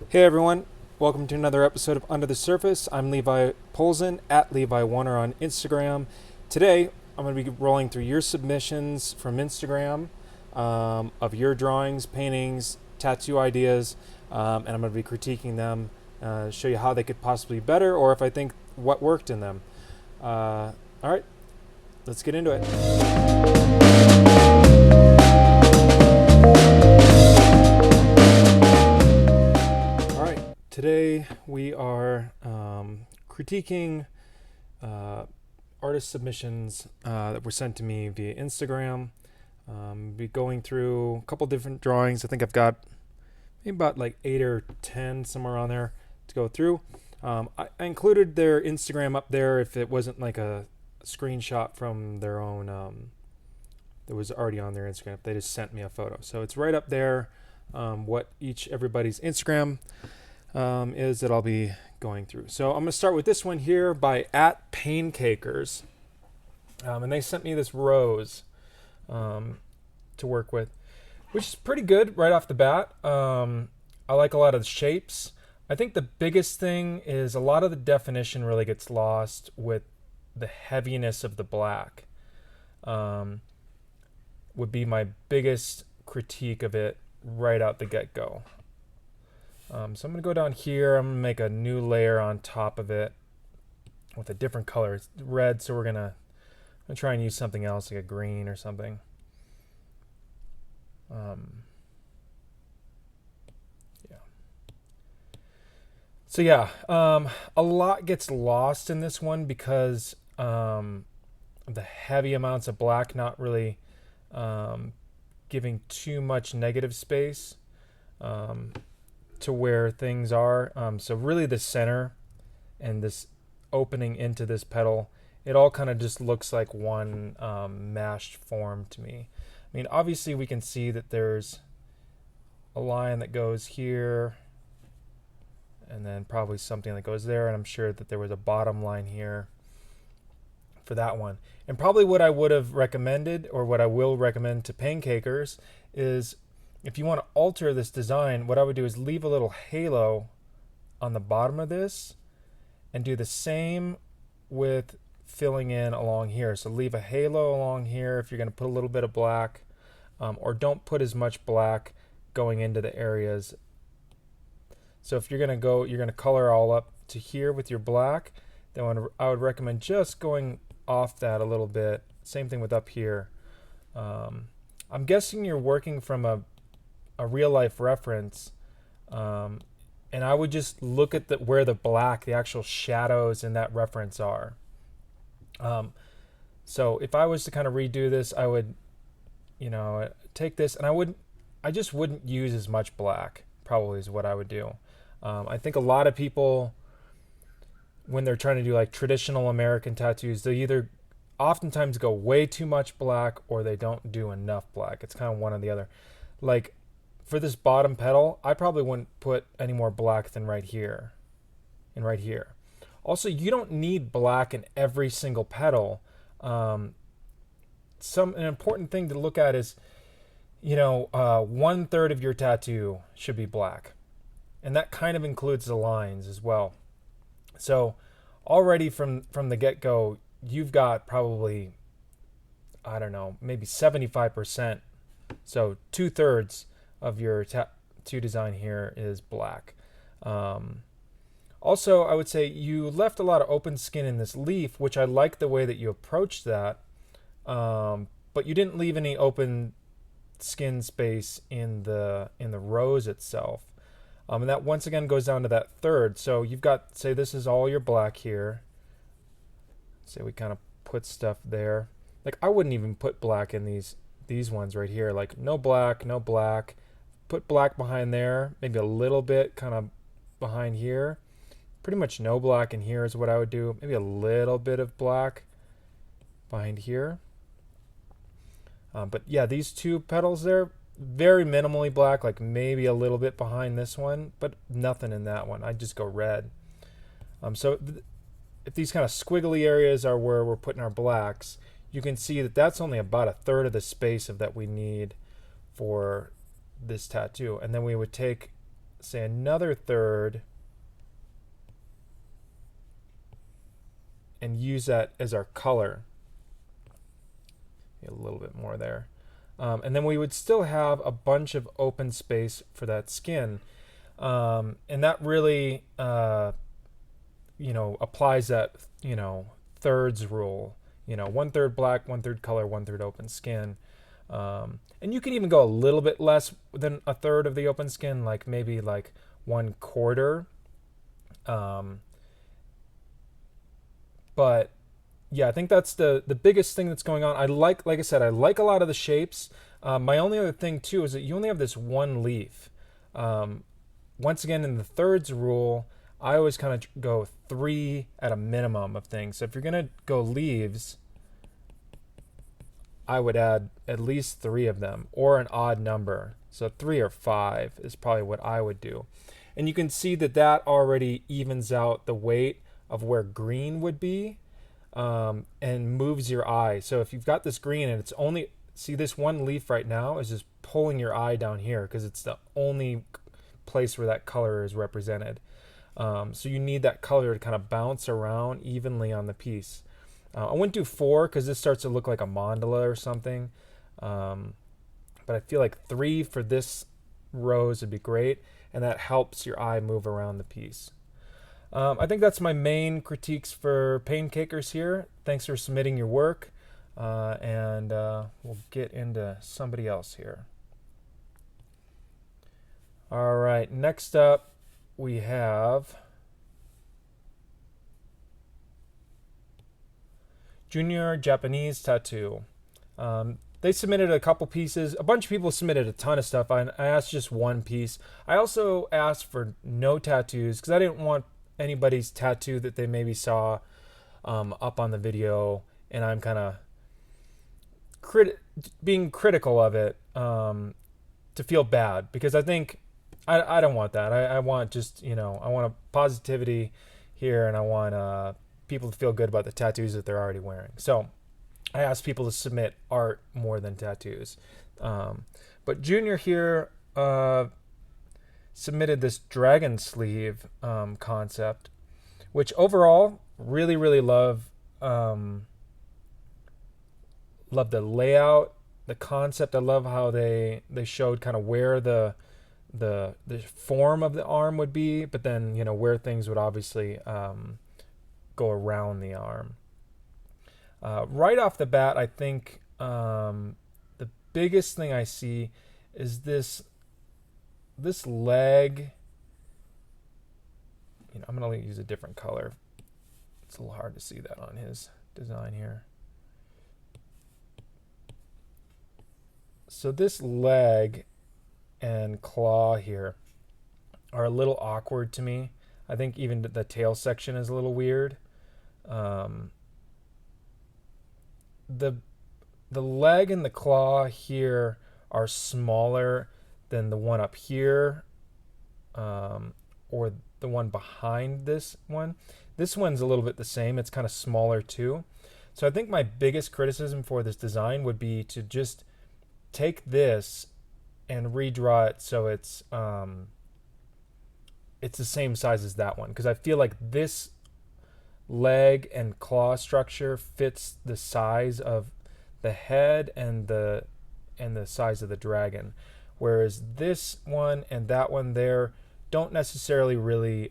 Hey everyone, welcome to another episode of Under the Surface. I'm Levi Polzin at Levi Warner on Instagram. Today, I'm going to be rolling through your submissions from Instagram of your drawings, paintings, tattoo ideas, and I'm going to be critiquing them, show you how they could possibly be better, or if I think what worked in them. All right, let's get into it. All right, today we are critiquing uh, artist submissions that were sent to me via Instagram. Be going through a couple different drawings. I think I've got maybe about like 8 or 10 somewhere on there to go through. I included their Instagram up there if it wasn't like a screenshot from their own that was already on their Instagram. If they just sent me a photo, so it's right up there. What everybody's Instagram is that I'll be going through. So I'm going to start with this one here by @Paincakers, and they sent me this rose to work with, which is pretty good right off the bat. I like a lot of the shapes. I think the biggest thing is a lot of the definition really gets lost with the heaviness of the black. Would be my biggest critique of it right out the get-go. So I'm going to go down here. I'm going to make a new layer on top of it with a different color. It's red, so we're going to try and use something else, like a green or something. So yeah, a lot gets lost in this one because the heavy amounts of black not really giving too much negative space to where things are. So really the center and this opening into this petal, it all kind of just looks like one mashed form to me. I mean, obviously we can see that there's a line that goes here and then probably something that goes there, and I'm sure that there was a bottom line here for that one. And probably what I would have recommended, or what I will recommend to Paincakers, is if you want to alter this design, what I would do is leave a little halo on the bottom of this and do the same with filling in along here. So leave a halo along here if you're going to put a little bit of black, or don't put as much black going into the areas. So if you're going to color all up to here with your black, then I would recommend just going off that a little bit. Same thing with up here. I'm guessing you're working from a real life reference, and I would just look at where the black, the actual shadows in that reference are. So if I was to kind of redo this, I would, take this, and I just wouldn't use as much black. Probably is what I would do. I think a lot of people, when they're trying to do like traditional American tattoos, they either oftentimes go way too much black or they don't do enough black. It's kind of one or the other. Like for this bottom petal, I probably wouldn't put any more black than right here and right here. Also, you don't need black in every single petal. An important thing to look at is, 1/3 of your tattoo should be black. And that kind of includes the lines as well. So already from the get-go, you've got probably, I don't know, maybe 75%. So 2/3 of your tattoo design here is black. Also, I would say you left a lot of open skin in this leaf, which I like the way that you approached that. But you didn't leave any open skin space in the rose itself. And that once again goes down to that third. So you've got, say this is all your black here. Say we kind of put stuff there. Like I wouldn't even put black in these ones right here. Like no black, no black. Put black behind there, maybe a little bit kind of behind here. Pretty much no black in here is what I would do. Maybe a little bit of black behind here. But yeah, these two petals there, very minimally black, like maybe a little bit behind this one, but nothing in that one. I'd just go red. So if these kind of squiggly areas are where we're putting our blacks, you can see that that's only about 1/3 of the space of that we need for this tattoo. And then we would take say another third and use that as our color. A little bit more there. And then we would still have a bunch of open space for that skin. And that really, applies that, thirds rule. 1/3 black, 1/3 color, 1/3 open skin. And you can even go a little bit less than a third of the open skin, like maybe like 1/4. But yeah, I think that's the biggest thing that's going on. Like I said, I like a lot of the shapes. My only other thing too is that you only have this one leaf. Once again, in the thirds rule, I always kind of go 3 at a minimum of things. So if you're gonna go leaves, I would add at least 3 of them, or an odd number. So 3 or 5 is probably what I would do. And you can see that that already evens out the weight of where green would be, and moves your eye. So if you've got this green and it's only, see this one leaf right now is just pulling your eye down here because it's the only place where that color is represented. So you need that color to kind of bounce around evenly on the piece. I wouldn't do 4 because this starts to look like a mandala or something. But I feel like 3 for this rose would be great, and that helps your eye move around the piece. I think that's my main critiques for Pancakers here. Thanks for submitting your work, and we'll get into somebody else here. All right, next up we have Junior Japanese Tattoo. They submitted a couple pieces. A bunch of people submitted a ton of stuff. I asked just one piece. I also asked for no tattoos because I didn't want anybody's tattoo that they maybe saw up on the video, and I'm kind of being critical of it to feel bad, because I think I don't want that. I want just, I want a positivity here, and I want people to feel good about the tattoos that they're already wearing. So I asked people to submit art more than tattoos. But Junior here submitted this dragon sleeve concept, which overall really, really love the layout, the concept. I love how they showed kind of where the form of the arm would be, but then where things would obviously go around the arm. Right off the bat, I think the biggest thing I see is this leg. I'm going to use a different color. It's a little hard to see that on his design here. So this leg and claw here are a little awkward to me. I think even the tail section is a little weird. The leg and the claw here are smaller than the one up here, or the one behind this one. This one's a little bit the same. It's kind of smaller too. So I think my biggest criticism for this design would be to just take this and redraw it so it's the same size as that one, because I feel like this leg and claw structure fits the size of the head and the size of the dragon, whereas this one and that one there don't necessarily really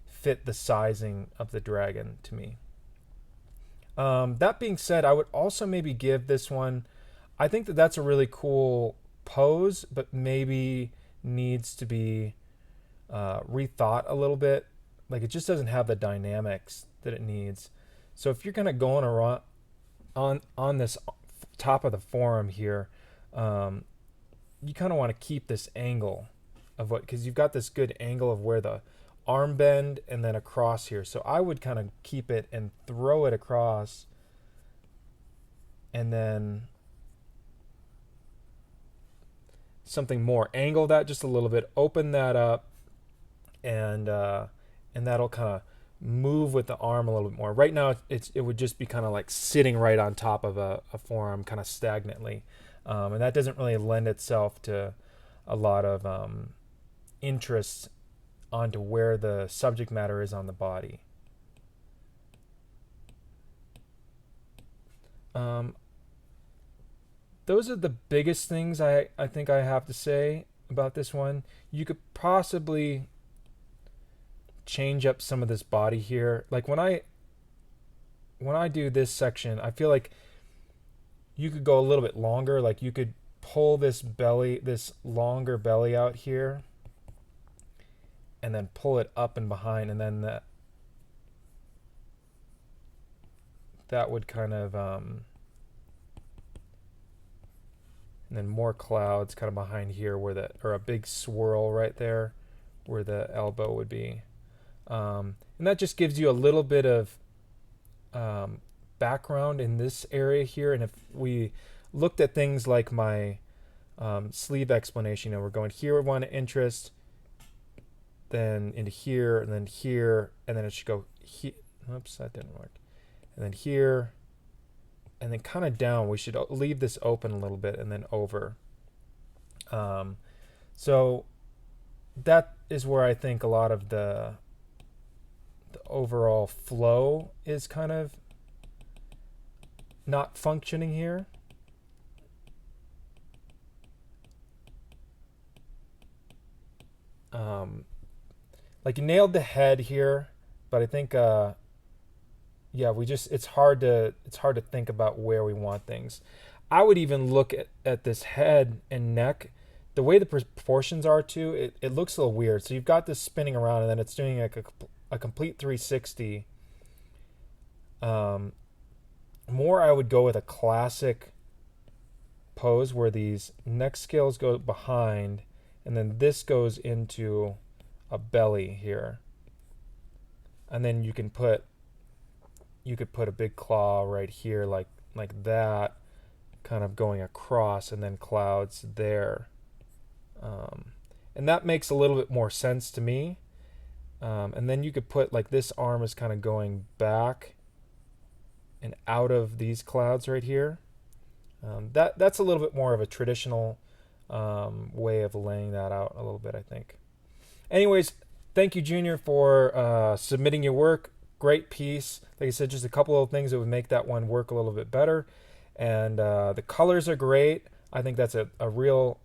fit the sizing of the dragon to me. That being said, I would also maybe give this one, I think that's a really cool pose, but maybe needs to be rethought a little bit. Like, it just doesn't have the dynamics that it needs. So if you're kind of going around on this top of the forearm here, you kind of want to keep this angle of because you've got this good angle of where the arm bend and then across here. So I would kind of keep it and throw it across, and then something more, angle that just a little bit, open that up, and that'll kind of move with the arm a little bit more. Right now it would just be kind of like sitting right on top of a forearm kind of stagnantly, and that doesn't really lend itself to a lot of interest onto where the subject matter is on the body. Um, those are the biggest things I think I have to say about this one. You could possibly change up some of this body here. Like when I do this section, I feel like you could go a little bit longer. Like you could pull this belly, this longer belly out here, and then pull it up and behind, and then that would kind of and then more clouds kind of behind here where or a big swirl right there where the elbow would be. And that just gives you a little bit of background in this area here. And if we looked at things like my sleeve explanation, we're going here, one interest, then into here, and then here, and then it should go here. Oops, that didn't work. And then here, and then kind of down. We should leave this open a little bit, and then over. So that is where I think a lot of the overall flow is kind of not functioning here. Like you nailed the head here, but I think yeah, it's hard to think about where we want things. I would even look at this head and neck. The way the proportions are too, it looks a little weird. So you've got this spinning around, and then it's doing like a complete 360. More I would go with a classic pose where these neck scales go behind, and then this goes into a belly here. And then you could put a big claw right here like that, kind of going across, and then clouds there. And that makes a little bit more sense to me. And then you could put like this arm is kind of going back and out of these clouds right here. That's a little bit more of a traditional way of laying that out a little bit, I think. Anyways, thank you, Junior, for submitting your work. Great piece. Like I said, just a couple of things that would make that one work a little bit better. And the colors are great. I think that's a real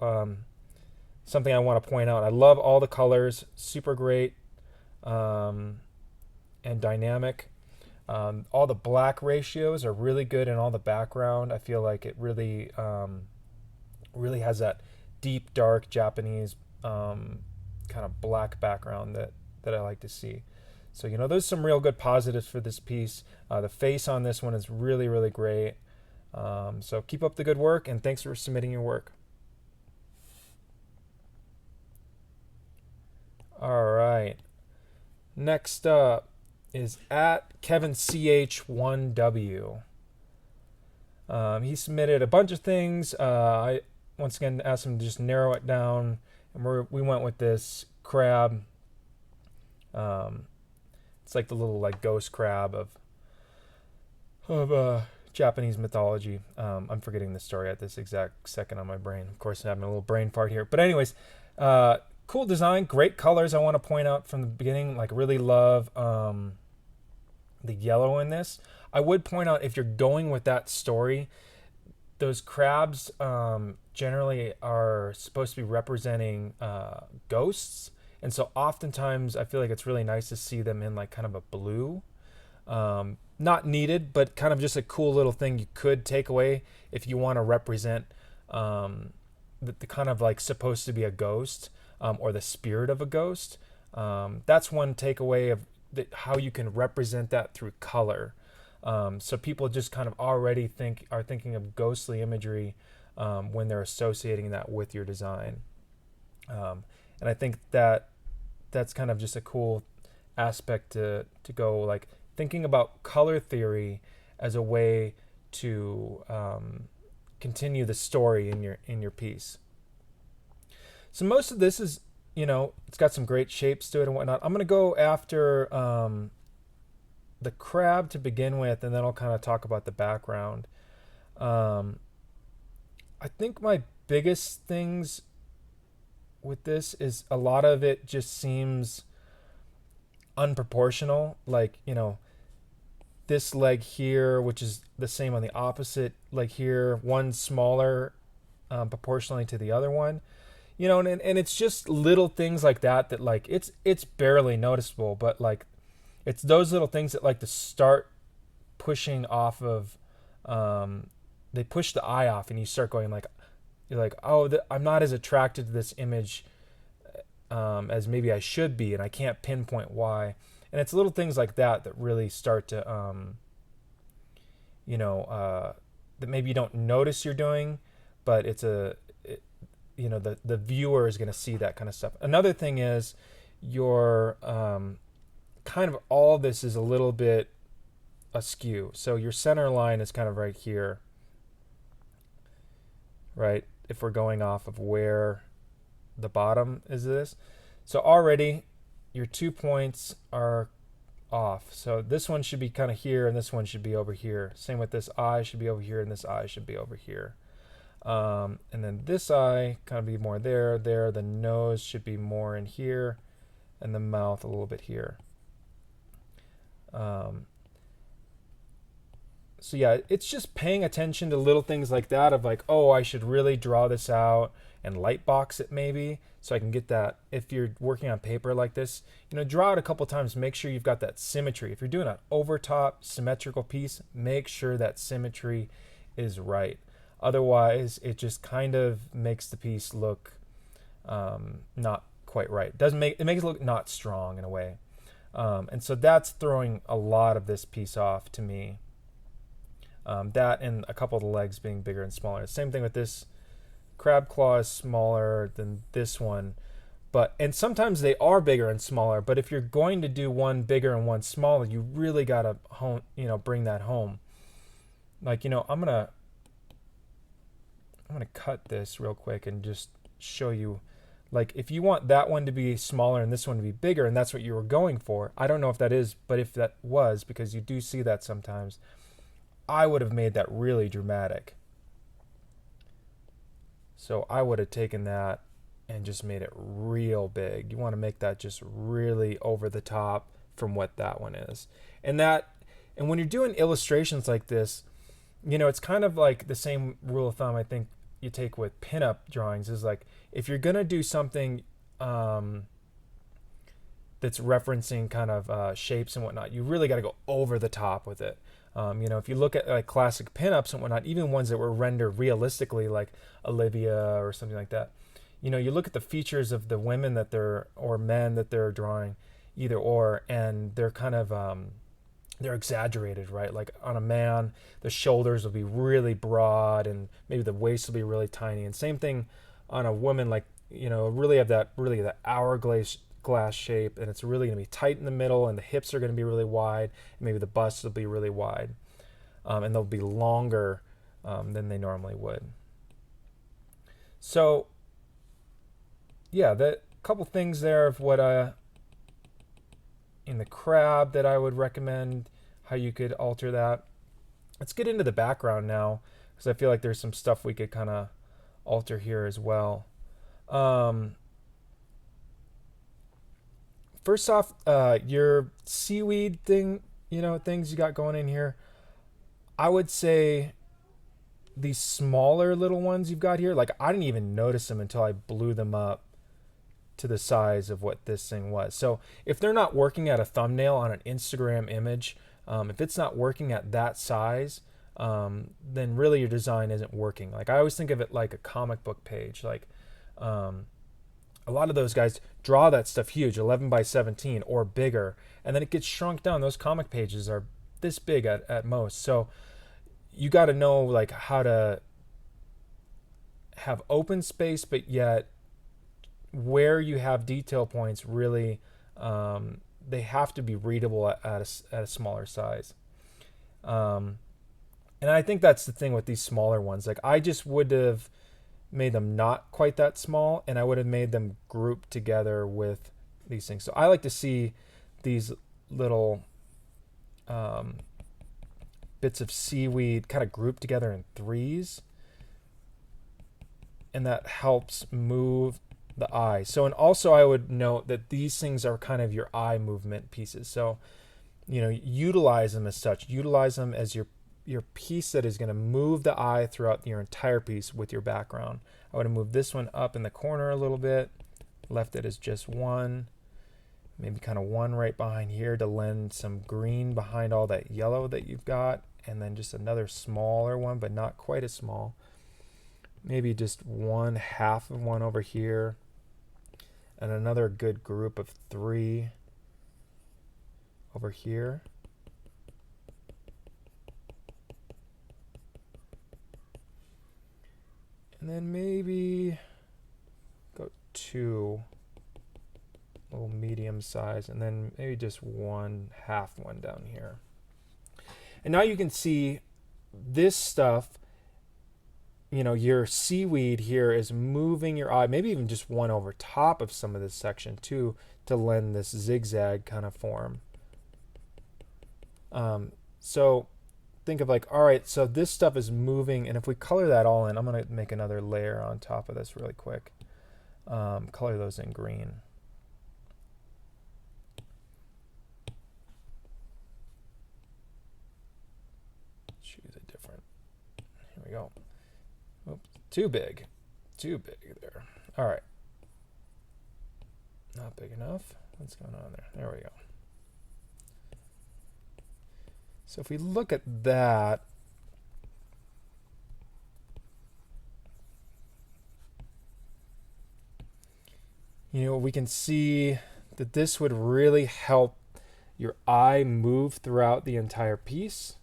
something I want to point out. I love all the colors. Super great and dynamic. All the black ratios are really good in all the background. I feel like it really really has that deep, dark Japanese kind of black background that I like to see. So, there's some real good positives for this piece. The face on this one is really, really great. So keep up the good work, and thanks for submitting your work. All right. Next up is at Kevin CH1W. He submitted a bunch of things. I once again asked him to just narrow it down, and we went with this crab. It's like the little ghost crab of Japanese mythology. I'm forgetting the story at this exact second on my brain. Of course, I'm having a little brain fart here. But anyways, cool design, great colors. I want to point out from the beginning, really love the yellow in this. I would point out, if you're going with that story, those crabs generally are supposed to be representing ghosts. And so oftentimes I feel like it's really nice to see them in kind of a blue. Not needed, but kind of just a cool little thing you could take away if you want to represent the kind of supposed to be a ghost or the spirit of a ghost. That's one takeaway of how you can represent that through color. So people just kind of already are thinking of ghostly imagery when they're associating that with your design. And I think that's kind of just a cool aspect to go, thinking about color theory as a way to continue the story in your piece. So most of this is, it's got some great shapes to it and whatnot. I'm going to go after the crab to begin with, and then I'll kind of talk about the background. I think my biggest things with this is a lot of it just seems unproportional. Like, this leg here, which is the same on the opposite leg here, one smaller proportionally to the other one. And it's just little things like that that like it's barely noticeable, but like it's those little things that like to start pushing off of they push the eye off, and you start going like you're like, oh, I'm not as attracted to this image as maybe I should be, and I can't pinpoint why. And it's little things like that that really start to that maybe you don't notice you're doing, but the viewer is going to see that kind of stuff. Another thing is your kind of all this is a little bit askew. So your center line is kind of right here, right? If we're going off of where the bottom is this. So already your 2 points are off. So this one should be kind of here, and this one should be over here. Same with this eye should be over here, and this eye should be over here. And then this eye kind of be more there. The nose should be more in here, and the mouth a little bit here. So yeah, it's just paying attention to little things like that of like, oh, I should really draw this out and light box it maybe so I can get that. If you're working on paper like this, draw it a couple times, make sure you've got that symmetry. If you're doing an overtop symmetrical piece, make sure that symmetry is right. Otherwise, it just kind of makes the piece look not quite right. It makes it look not strong in a way. And so that's throwing a lot of this piece off to me. That and a couple of the legs being bigger and smaller. Same thing with this. Crab claw is smaller than this one, and sometimes they are bigger and smaller. But if you're going to do one bigger and one smaller, you really gotta bring that home. Like I'm gonna cut this real quick and just show you. Like if you want that one to be smaller and this one to be bigger, and that's what you were going for, I don't know if that is, but if that was, because you do see that sometimes, I would have made that really dramatic. So I would have taken that and just made it real big. You want to make that just really over the top from what that one is. And when you're doing illustrations like this, it's kind of like the same rule of thumb I think you take with pinup drawings is like, if you're going to do something that's referencing kind of shapes and whatnot, you really got to go over the top with it. If you look at like classic pinups and whatnot, even ones that were rendered realistically, like Olivia or something like that, you look at the features of the women or men that they're drawing, either or, and they're kind of they're exaggerated, right? Like on a man, the shoulders will be really broad, and maybe the waist will be really tiny. And same thing on a woman, like really have that hourglass shape, and it's really going to be tight in the middle, and the hips are going to be really wide, and maybe the bust will be really wide, and they'll be longer than they normally would. So yeah, that couple things there of what in the crab that I would recommend, how you could alter that. Let's get into the background now, because I feel like there's some stuff we could kind of alter here as well. First off, your seaweed thing, things you got going in here, I would say these smaller little ones you've got here, like I didn't even notice them until I blew them up to the size of what this thing was. So if they're not working at a thumbnail on an Instagram image, if it's not working at that size, then really your design isn't working. Like I always think of it like a comic book page. Like a lot of those guys draw that stuff huge, 11 by 17 or bigger, and then it gets shrunk down. Those comic pages are this big at most. So you got to know like how to have open space, but yet where you have detail points, really they have to be readable at a smaller size. And I think that's the thing with these smaller ones. Like I just would have made them not quite that small, and I would have made them grouped together with these things. So I like to see these little bits of seaweed kind of grouped together in threes, and that helps move the eye. So, and also I would note that these things are kind of your eye movement pieces. So, you know, utilize them as such. Utilize them as your piece that is going to move the eye throughout your entire piece with your background. I would have moved this one up in the corner a little bit, left it as just one, maybe kind of one right behind here to lend some green behind all that yellow that you've got, and then just another smaller one, but not quite as small. Maybe just one half of one over here, and another good group of 3 over here. And then maybe go 2 little medium size, and then maybe just one half one down here. And now you can see this stuff, you know, your seaweed here is moving your eye, maybe even just one over top of some of this section too, to lend this zigzag kind of form. So think of like, all right, so this stuff is moving, and if we color that all in, I'm going to make another layer on top of this really quick. Color those in green. Choose a different. Here we go. Oops, too big there. All right. Not big enough. What's going on there? There we go. So if we look at that, you know, we can see that this would really help your eye move throughout the entire piece.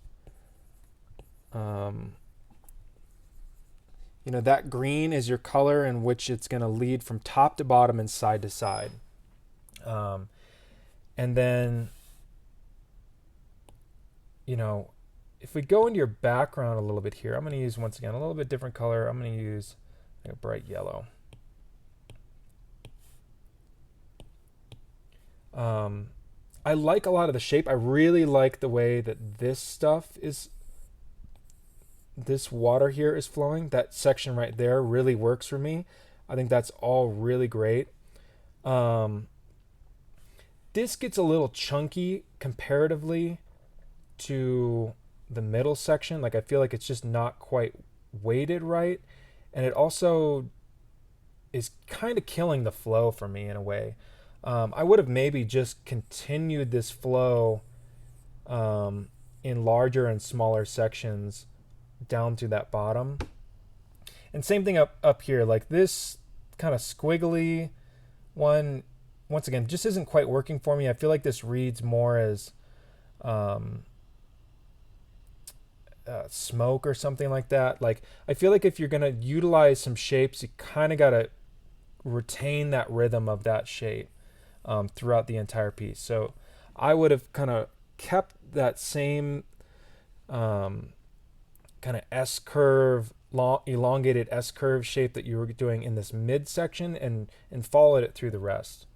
You know, that green is your color in which it's going to lead from top to bottom and side to side. And then, you know, if we go into your background a little bit here, I'm going to use, once again, a little bit different color. I'm going to use like a bright yellow. I like a lot of the shape. I really like the way that this stuff is, this water here is flowing. That section right there really works for me. I think that's all really great. This gets a little chunky comparatively to the middle section. Like I feel like it's just not quite weighted right. And it also is kind of killing the flow for me in a way. I would have maybe just continued this flow in larger and smaller sections down to that bottom. And same thing up here, like this kind of squiggly one, once again, just isn't quite working for me. I feel like this reads more as smoke or something like that. Like I feel like if you're going to utilize some shapes, you kind of got to retain that rhythm of that shape throughout the entire piece. So I would have kind of kept that same kind of S-curve, elongated S-curve shape that you were doing in this midsection and followed it through the rest.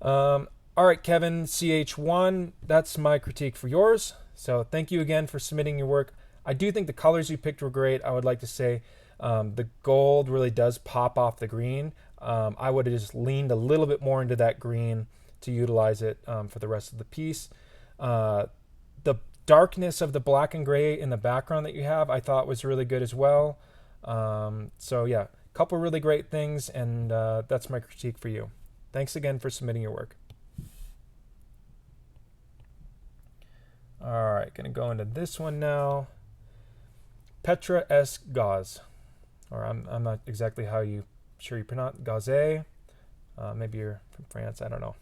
All right, Kevin, CH1, that's my critique for yours. So thank you again for submitting your work. I do think the colors you picked were great. I would like to say the gold really does pop off the green. I would have just leaned a little bit more into that green to utilize it for the rest of the piece. The darkness of the black and gray in the background that you have, I thought was really good as well. So yeah, a couple really great things, and that's my critique for you. Thanks again for submitting your work. All right, gonna go into this one now. Petra S. Gaz, or I'm not exactly how you pronounce Gaze. Maybe you're from France, I don't know.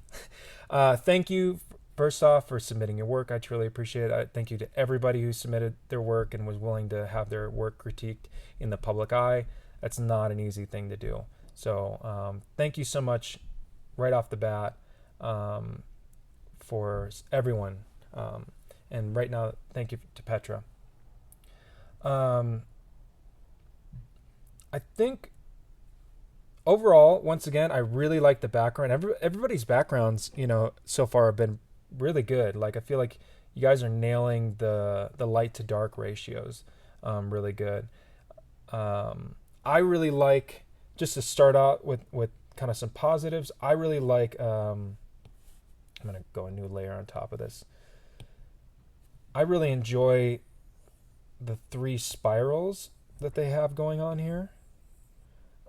Thank you first off for submitting your work. I truly appreciate it. Thank you to everybody who submitted their work and was willing to have their work critiqued in the public eye. That's not an easy thing to do. So thank you so much right off the bat for everyone. And right now, thank you to Petra. I think overall, once again, I really like the background. Everybody's backgrounds, you know, so far have been really good. Like I feel like you guys are nailing the light to dark ratios really good. I really like, just to start out with kind of some positives. I really like, I'm going to go a new layer on top of this. I really enjoy the 3 spirals that they have going on here.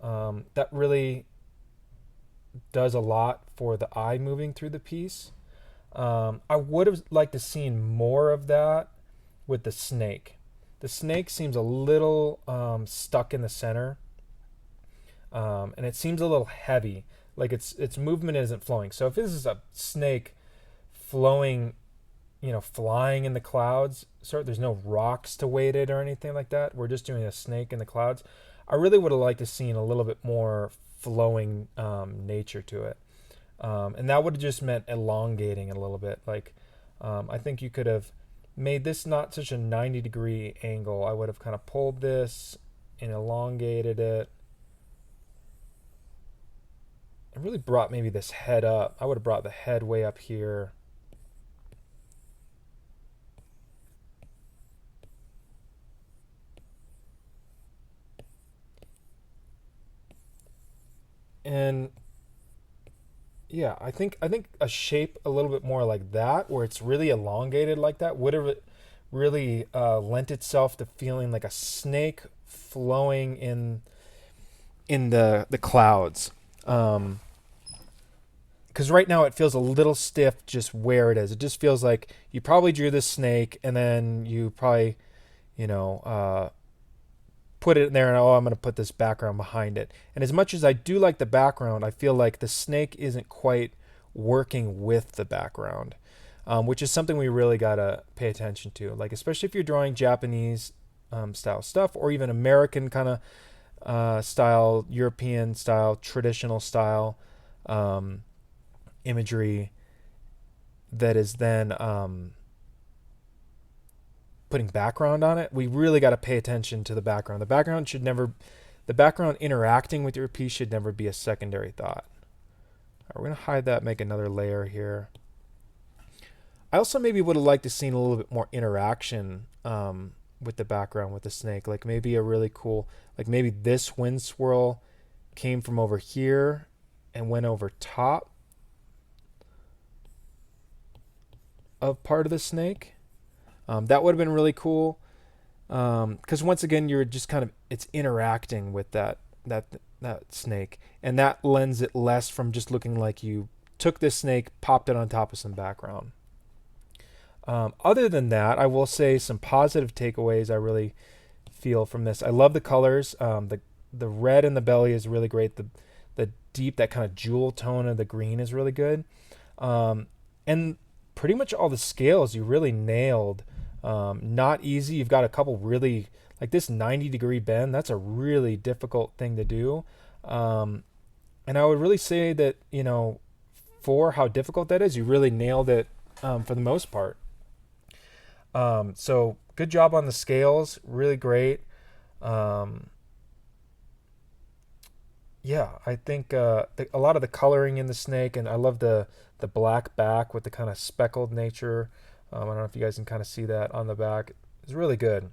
That really does a lot for the eye moving through the piece. I would have liked to seen more of that with the snake. The snake seems a little stuck in the center, and it seems a little heavy, like its movement isn't flowing. So if this is a snake flowing, flying in the clouds, there's no rocks to weight it or anything like that. We're just doing a snake in the clouds. I really would have liked to seen a little bit more flowing nature to it. And that would have just meant elongating it a little bit. Like, I think you could have made this not such a 90-degree angle. I would have kind of pulled this and elongated it. And really brought maybe this head up. I would have brought the head way up here. And yeah, I think a shape a little bit more like that, where it's really elongated like that, would have really lent itself to feeling like a snake flowing in the clouds. Because right now it feels a little stiff just where it is. It just feels like you probably drew this snake and then you probably, put it in there and I'm going to put this background behind it. And as much as I do like the background, I feel like the snake isn't quite working with the background, which is something we really got to pay attention to. Like, especially if you're drawing Japanese style stuff, or even American kind of style, European style, traditional style imagery that is then putting background on it. We really got to pay attention to the background. The background interacting with your piece should never be a secondary thought. All right, we're going to hide that, make another layer here. I also maybe would have liked to seen a little bit more interaction with the background with the snake. Like maybe a really cool, like maybe this wind swirl came from over here and went over top of part of the snake. That would have been really cool, because once again, you're just kind of, it's interacting with that snake, and that lends it less from just looking like you took this snake, popped it on top of some background. Other than that, I will say some positive takeaways I really feel from this. I love the colors. The red in the belly is really great. The deep, that kind of jewel tone of the green is really good. And pretty much all the scales you really nailed. Not easy. You've got a couple really, like this 90-degree bend, that's a really difficult thing to do. And I would really say that, for how difficult that is, you really nailed it for the most part. So good job on the scales, really great. Yeah, I think a lot of the coloring in the snake, and I love the black back with the kind of speckled nature. I don't know if you guys can kind of see that on the back. It's really good.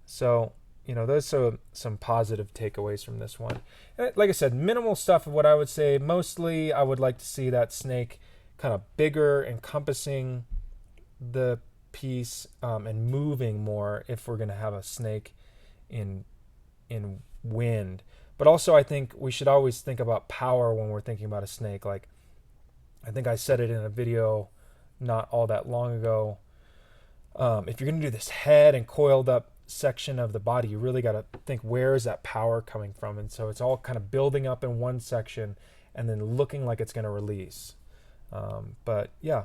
So, those are some positive takeaways from this one. And like I said, minimal stuff of what I would say. Mostly, I would like to see that snake kind of bigger, encompassing the piece, and moving more if we're going to have a snake in wind. But also, I think we should always think about power when we're thinking about a snake. Like, I think I said it in a video not all that long ago. If you're going to do this head and coiled up section of the body, you really got to think, where is that power coming from? And so it's all kind of building up in one section and then looking like it's going to release. But yeah,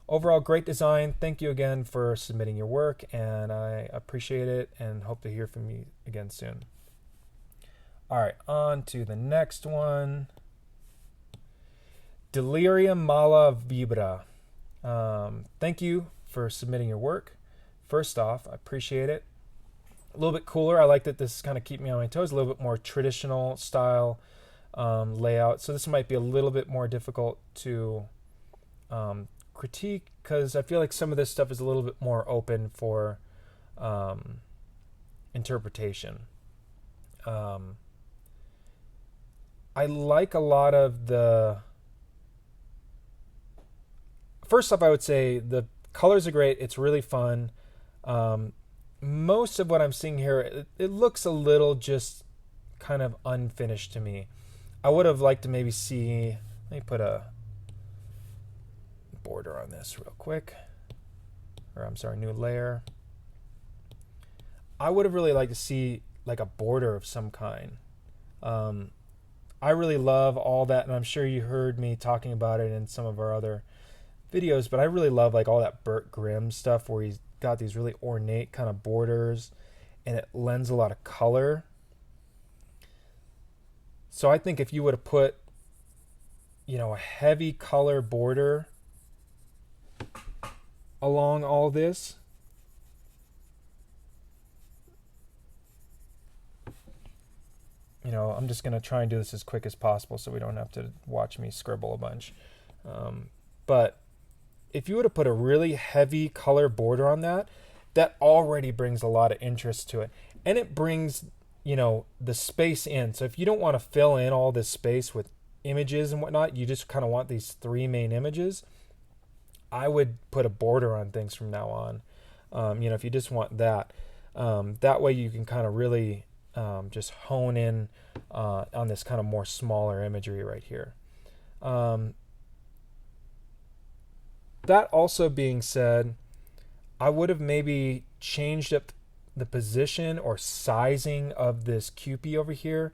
overall, great design. Thank you again for submitting your work, and I appreciate it and hope to hear from you again soon. All right, on to the next one. Delirium Mala Vibra. Thank you for submitting your work. First off, I appreciate it. A little bit cooler. I like that this kind of keep me on my toes. A little bit more traditional style layout. So this might be a little bit more difficult to critique, because I feel like some of this stuff is a little bit more open for interpretation. I like a lot of the. First off, I would say the colors are great. It's really fun. Um, Most of what I'm seeing here, it looks a little just kind of unfinished to me. I would have liked to maybe see. Let me put a border on this real quick. Or I'm sorry, new layer. I would have really liked to see like a border of some kind. Um, I really love all that, and I'm sure you heard me talking about it in some of our other videos, but I really love like all that Burt Grimm stuff where he's got these really ornate kind of borders and it lends a lot of color. So I think if you would have put, a heavy color border along all this, I'm just going to try and do this as quick as possible so we don't have to watch me scribble a bunch. But if you would have put a really heavy color border on that, that already brings a lot of interest to it. And it brings, the space in. So if you don't want to fill in all this space with images and whatnot, you just kind of want these three main images, I would put a border on things from now on. If you just want that. That way you can kind of really just hone in on this kind of more smaller imagery right here. That also being said, I would have maybe changed up the position or sizing of this Cupid over here.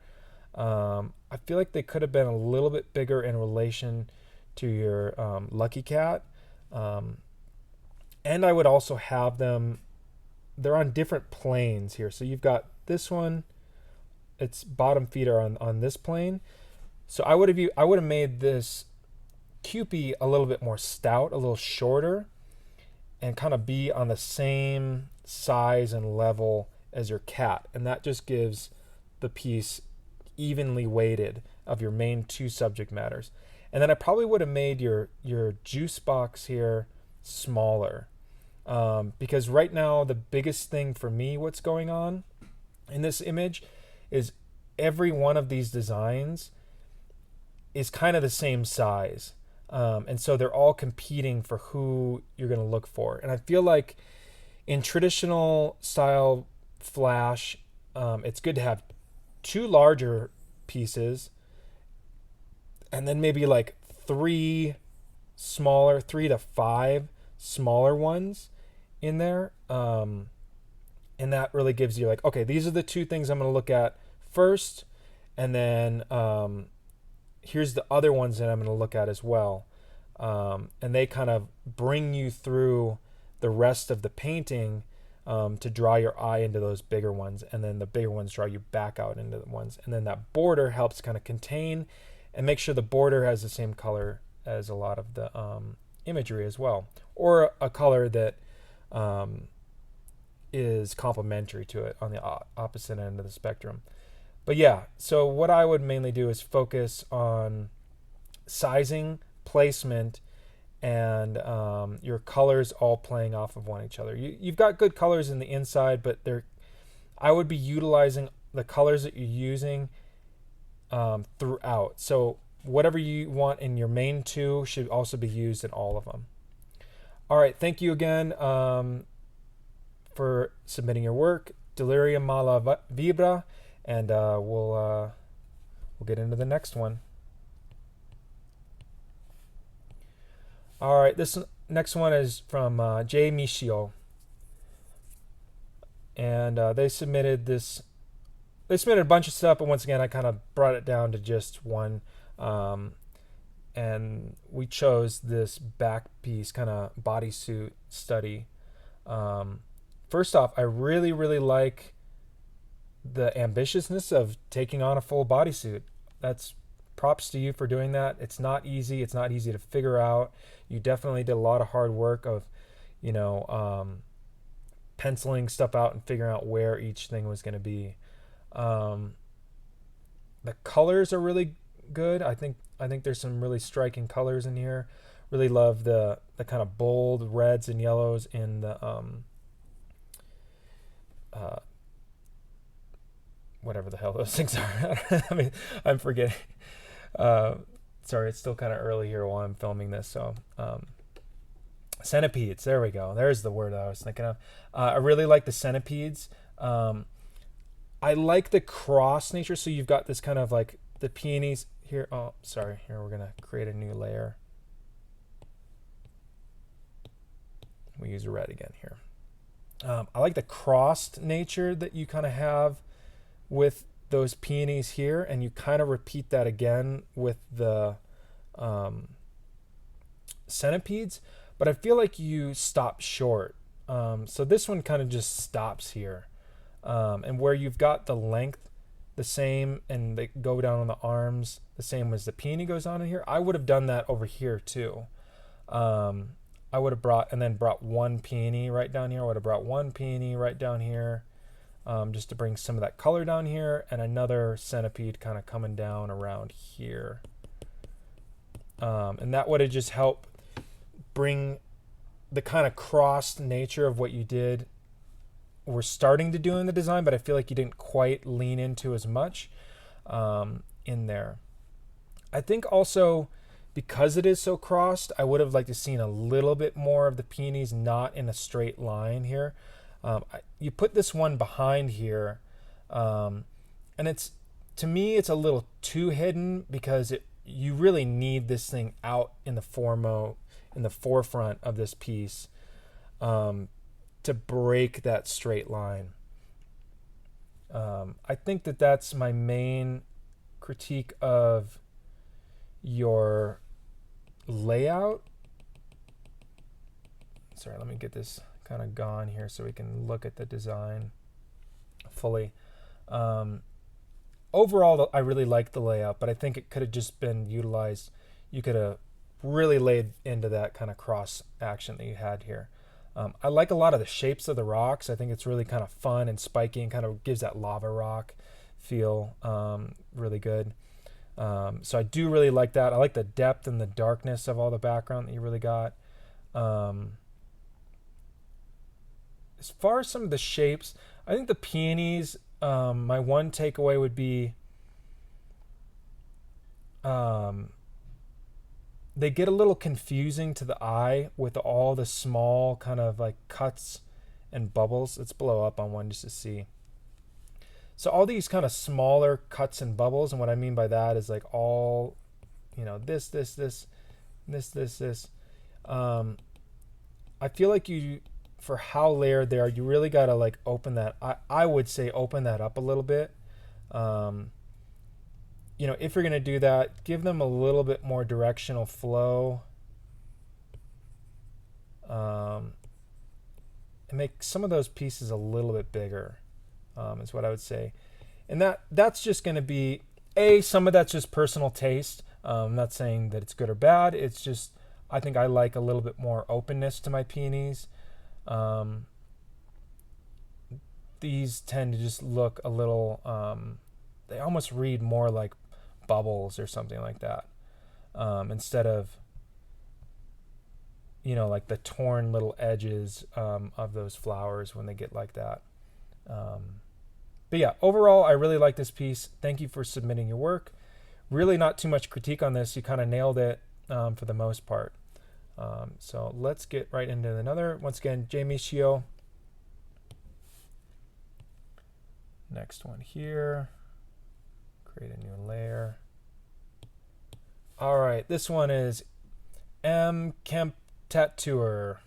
I feel like they could have been a little bit bigger in relation to your Lucky Cat. And I would also have them, they're on different planes here. So you've got this one, its bottom feet are on this plane. So I would have made this Cupid a little bit more stout, a little shorter, and kind of be on the same size and level as your cat. And that just gives the piece evenly weighted of your main two subject matters. And then I probably would have made your juice box here smaller. Because right now the biggest thing for me, what's going on in this image, is every one of these designs is kind of the same size. And so they're all competing for who you're going to look for. And I feel like in traditional style Flash, it's good to have two larger pieces and then maybe like three to five smaller ones in there. And that really gives you like, okay, these are the two things I'm going to look at first. And then here's the other ones that I'm going to look at as well. And they kind of bring you through the rest of the painting to draw your eye into those bigger ones. And then the bigger ones draw you back out into the ones. And then that border helps kind of contain and make sure the border has the same color as a lot of the imagery as well. Or a color that is complementary to it on the opposite end of the spectrum. But yeah, so what I would mainly do is focus on sizing, placement, and your colors all playing off of one each other. You've got good colors in the inside, but I would be utilizing the colors that you're using throughout. So whatever you want in your main two should also be used in all of them. All right, thank you again for submitting your work. Delirium Mala Vibra. And we'll get into the next one. All right, this next one is from Jay Michio. And they submitted this. They submitted a bunch of stuff, but once again, I kind of brought it down to just one. And we chose this back piece, kind of bodysuit study. First off, I really, really like the ambitiousness of taking on a full bodysuit. That's props to you for doing that. It's not easy. It's not easy to figure out. You definitely did a lot of hard work of, penciling stuff out and figuring out where each thing was going to be. The colors are really good. I think there's some really striking colors in here. Really love the kind of bold reds and yellows in the whatever the hell those things are. I mean, I'm forgetting. Sorry, it's still kind of early here while I'm filming this. So centipedes, there we go. There's the word I was thinking of. I really like the centipedes. I like the cross nature. So you've got this kind of like the peonies here. Oh, sorry. Here we're gonna create a new layer. We use red again here. I like the crossed nature that you kind of have with those peonies here, and you kind of repeat that again with the centipedes, but I feel like you stop short. So this one kind of just stops here. And where you've got the length the same and they go down on the arms the same as the peony goes on in here, I would have done that over here too. I would have brought one peony right down here. I would have brought one peony right down here, just to bring some of that color down here, and another centipede kind of coming down around here. And that would have just helped bring the kind of crossed nature of what you did. We're starting to do in the design, but I feel like you didn't quite lean into as much in there. I think also because it is so crossed, I would have liked to seen a little bit more of the peonies not in a straight line here. You put this one behind here, and to me it's a little too hidden because you really need this thing out in the forefront of this piece to break that straight line. I think that's my main critique of your layout. Sorry, let me get this kind of gone here so we can look at the design fully. Overall, I really like the layout, but I think it could have just been utilized. You could have really laid into that kind of cross action that you had here. I like a lot of the shapes of the rocks. I think it's really kind of fun and spiky and kind of gives that lava rock feel really good. So I do really like that. I like the depth and the darkness of all the background that you really got. As far as some of the shapes, I think the peonies, my one takeaway would be they get a little confusing to the eye with all the small kind of like cuts and bubbles. Let's blow up on one just to see. So all these kind of smaller cuts and bubbles, and what I mean by that is like all, this. I feel like for how layered they are, you really got to like open that. I would say open that up a little bit. If you're going to do that, give them a little bit more directional flow. And make some of those pieces a little bit bigger, is what I would say. And that's just going to be, some of that's just personal taste. I'm not saying that it's good or bad. It's just, I think I like a little bit more openness to my peonies. These tend to just look a little, they almost read more like bubbles or something like that, instead of like the torn little edges of those flowers when they get like that. But yeah, overall I really like this piece. Thank you for submitting your work. Really not too much critique on this. You kind of nailed it for the most part. So let's get right into another. Once again, J Michio. Next one here. Create a new layer. All right, this one is M Camp Tattooer.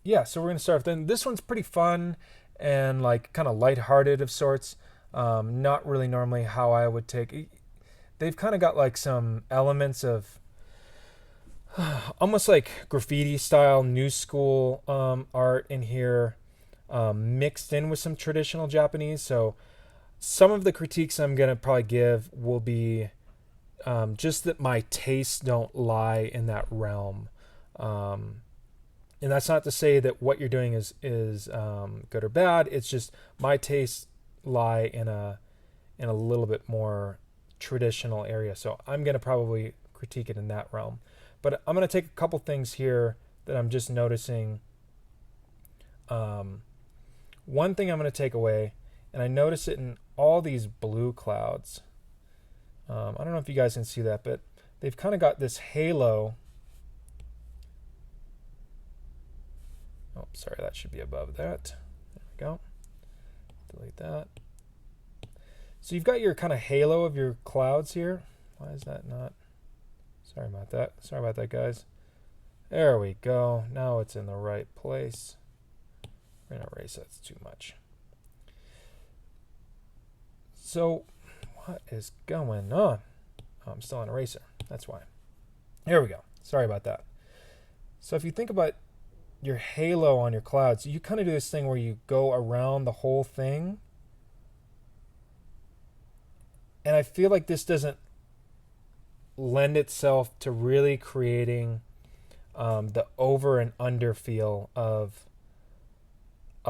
Yeah, so we're gonna start. Then this one's pretty fun and like kind of lighthearted of sorts. Not really normally how I would take. They've kind of got like some elements of almost like graffiti style, new school art in here, mixed in with some traditional Japanese. So some of the critiques I'm gonna probably give will be just that my tastes don't lie in that realm. And that's not to say that what you're doing is good or bad. It's just my tastes lie in a little bit more traditional area. So I'm going to probably critique it in that realm. But I'm going to take a couple things here that I'm just noticing one thing I'm going to take away, and I notice it in all these blue clouds. I don't know if you guys can see that, but they've kind of got this halo. Oh, sorry, that should be above that. There we go. Delete that. So you've got your kind of halo of your clouds here. Why is that not? Sorry about that. Sorry about that, guys. There we go. Now it's in the right place. We're going to erase that. It's too much. So what is going on? Oh, I'm still on eraser. That's why. There we go. Sorry about that. So if you think about your halo on your clouds, you kind of do this thing where you go around the whole thing. And I feel like this doesn't lend itself to really creating the over and under feel of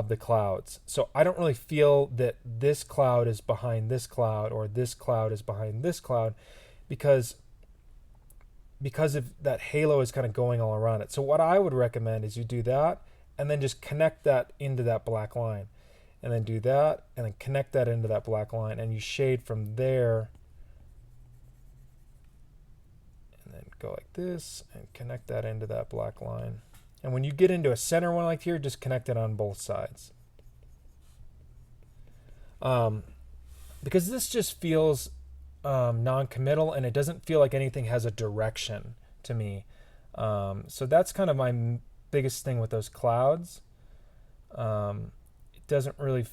the clouds. So I don't really feel that this cloud is behind this cloud or this cloud is behind this cloud because of that halo is kind of going all around it. So what I would recommend is you do that and then just connect that into that black line, and then do that and then connect that into that black line, and you shade from there and then go like this and connect that into that black line. And when you get into a center one like here, just connect it on both sides. Because this just feels non-committal, and it doesn't feel like anything has a direction to me. So that's kind of my biggest thing with those clouds. It doesn't really,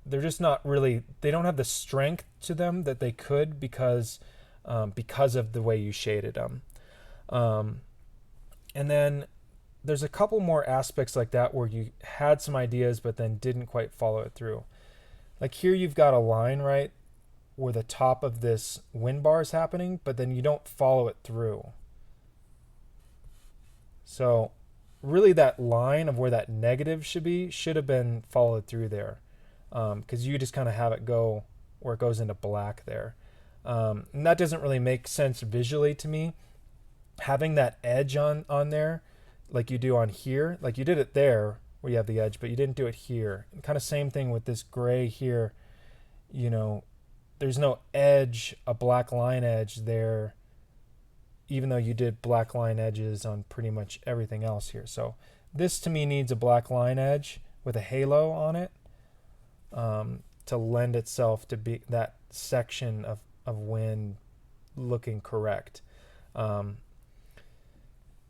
they're just not really, they don't have the strength to them that they could because of the way you shaded them. And then there's a couple more aspects like that where you had some ideas but then didn't quite follow it through. Like here you've got a line, right, where the top of this wind bar is happening, but then you don't follow it through. So really that line of where that negative should have been followed through there, because you just kind of have it go where it goes into black there. And that doesn't really make sense visually to me. Having that edge on there like you do on here, like you did it there where you have the edge, but you didn't do it here. And kind of same thing with this gray here, you know, there's no edge, a black line edge there, even though you did black line edges on pretty much everything else here. So this to me needs a black line edge with a halo on it to lend itself to be that section of wind looking correct.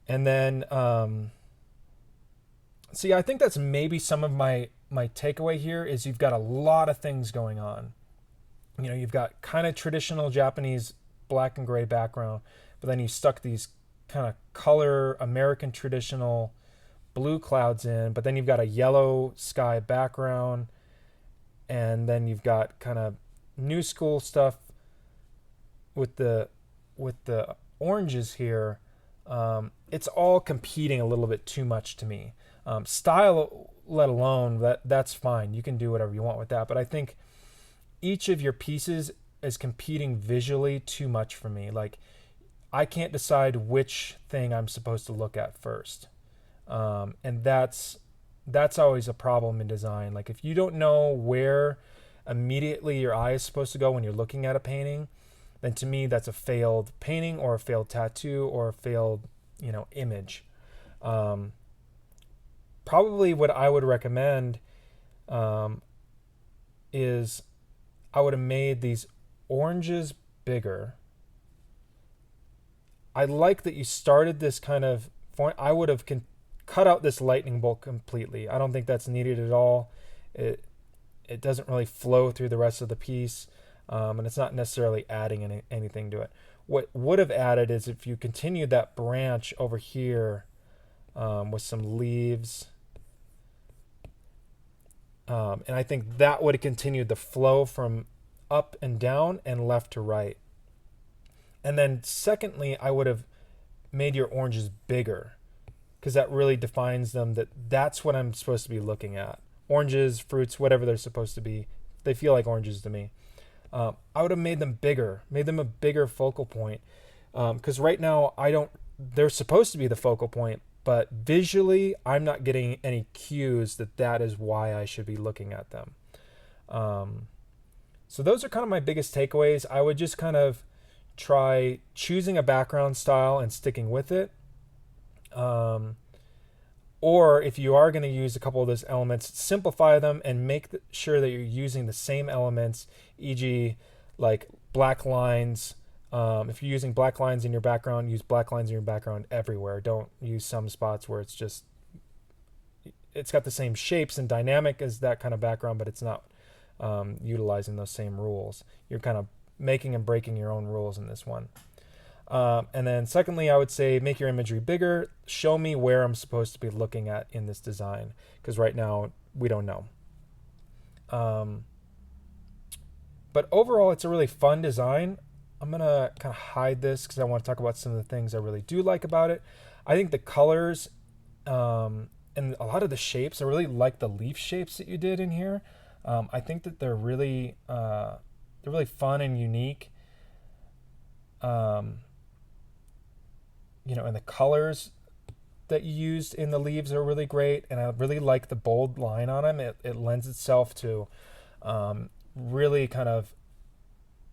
And then, see, I think that's maybe some of my takeaway here is you've got a lot of things going on. You know, you've got kind of traditional Japanese black and gray background, but then you stuck these kind of color American traditional blue clouds in, but then you've got a yellow sky background, and then you've got kind of new school stuff with the oranges here. It's all competing a little bit too much to me. Style let alone, that's fine. You can do whatever you want with that. But I think each of your pieces is competing visually too much for me. Like I can't decide which thing I'm supposed to look at first. And that's always a problem in design. Like if you don't know where immediately your eye is supposed to go when you're looking at a painting, then to me that's a failed painting or a failed tattoo or a failed, image. Probably what I would recommend is I would have made these oranges bigger. I like that you started this kind of point. I would have cut out this lightning bolt completely. I don't think that's needed at all. It doesn't really flow through the rest of the piece. And it's not necessarily adding anything to it. What would have added is if you continued that branch over here with some leaves. And I think that would have continued the flow from up and down and left to right. And then secondly, I would have made your oranges bigger because that really defines them, that's what I'm supposed to be looking at. Oranges, fruits, whatever they're supposed to be. They feel like oranges to me. I would have made them bigger, made them a bigger focal point. Because right now, they're supposed to be the focal point, but visually, I'm not getting any cues that that is why I should be looking at them. So those are kind of my biggest takeaways. I would just kind of try choosing a background style and sticking with it. Or if you are going to use a couple of those elements, simplify them and make sure that you're using the same elements, e.g. like black lines. If you're using black lines in your background, use black lines in your background everywhere. Don't use some spots where it's got the same shapes and dynamic as that kind of background, but it's not utilizing those same rules. You're kind of making and breaking your own rules in this one. And then secondly, I would say make your imagery bigger. Show me where I'm supposed to be looking at in this design, because right now we don't know. But overall, it's a really fun design. I'm going to kind of hide this because I want to talk about some of the things I really do like about it. I think the colors and a lot of the shapes, I really like the leaf shapes that you did in here. I think that they're really fun and unique. And the colors that you used in the leaves are really great, and I really like the bold line on them. It lends itself to really kind of,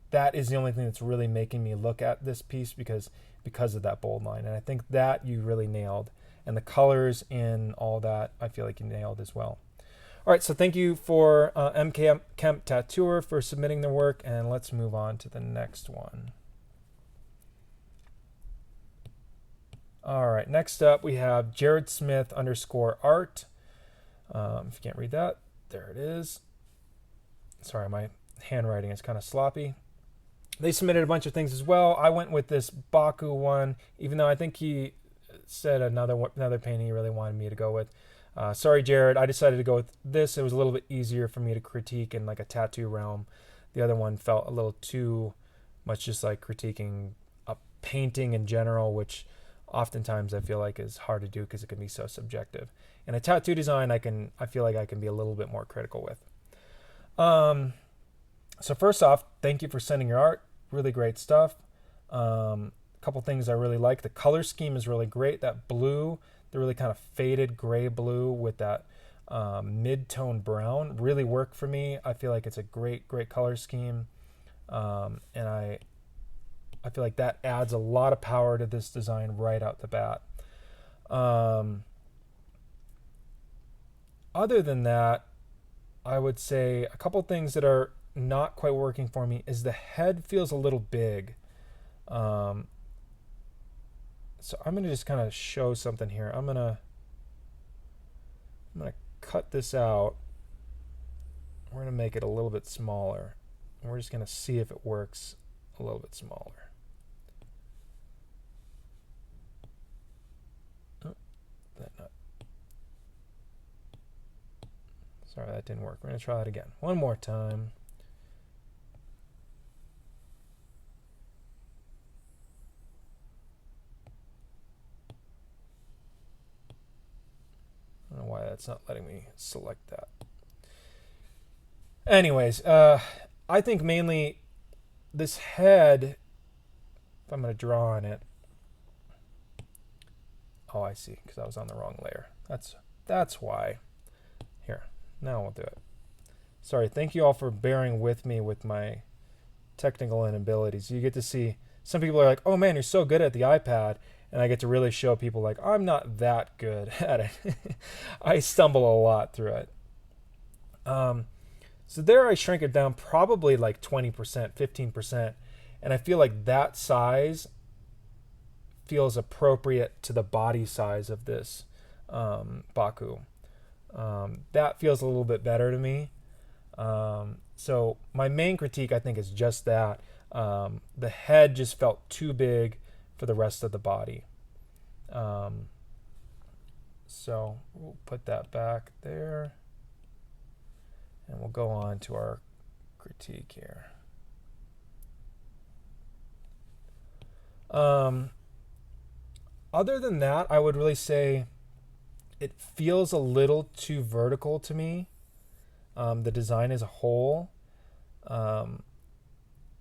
that is the only thing that's really making me look at this piece because of that bold line, and I think that you really nailed. And the colors in all that, I feel like you nailed as well. All right, so thank you for MK Kemp Tattooer for submitting their work, and let's move on to the next one. All right, next up we have Jared Smith _art. If you can't read that, there it is. Sorry, my handwriting is kind of sloppy. They submitted a bunch of things as well. I went with this Baku one, even though I think he said another painting he really wanted me to go with. Sorry, Jared, I decided to go with this. It was a little bit easier for me to critique in like a tattoo realm. The other one felt a little too much just like critiquing a painting in general, which oftentimes I feel like is hard to do because it can be so subjective. In a tattoo design, I feel like I can be a little bit more critical with. So first off, thank you for sending your art. Really great stuff. A couple things I really like. The color scheme is really great. That blue, the really kind of faded gray blue with that mid-tone brown really worked for me. I feel like it's a great color scheme. And I feel like that adds a lot of power to this design right out the bat. Other than that, I would say a couple things that are not quite working for me is the head feels a little big. So I'm going to just kind of show something here. I'm going to cut this out. We're going to make it a little bit smaller. And we're just going to see if it works a little bit smaller. Oh, sorry, that didn't work. We're going to try that again. One more time. I don't know why that's not letting me select that. Anyways, I think mainly this head, if I'm going to draw on it. Oh, I see, because I was on the wrong layer. That's why. Here, now we'll do it. Sorry, thank you all for bearing with me with my technical inabilities. You get to see, some people are like, oh man, you're so good at the iPad. And I get to really show people like, I'm not that good at it. I stumble a lot through it. So there I shrink it down probably like 20%, 15%. And I feel like that size feels appropriate to the body size of this Baku. That feels a little bit better to me. So my main critique, I think, is just that. The head just felt too big for the rest of the body. So we'll put that back there. And we'll go on to our critique here. Other than that, I would really say it feels a little too vertical to me. The design as a whole.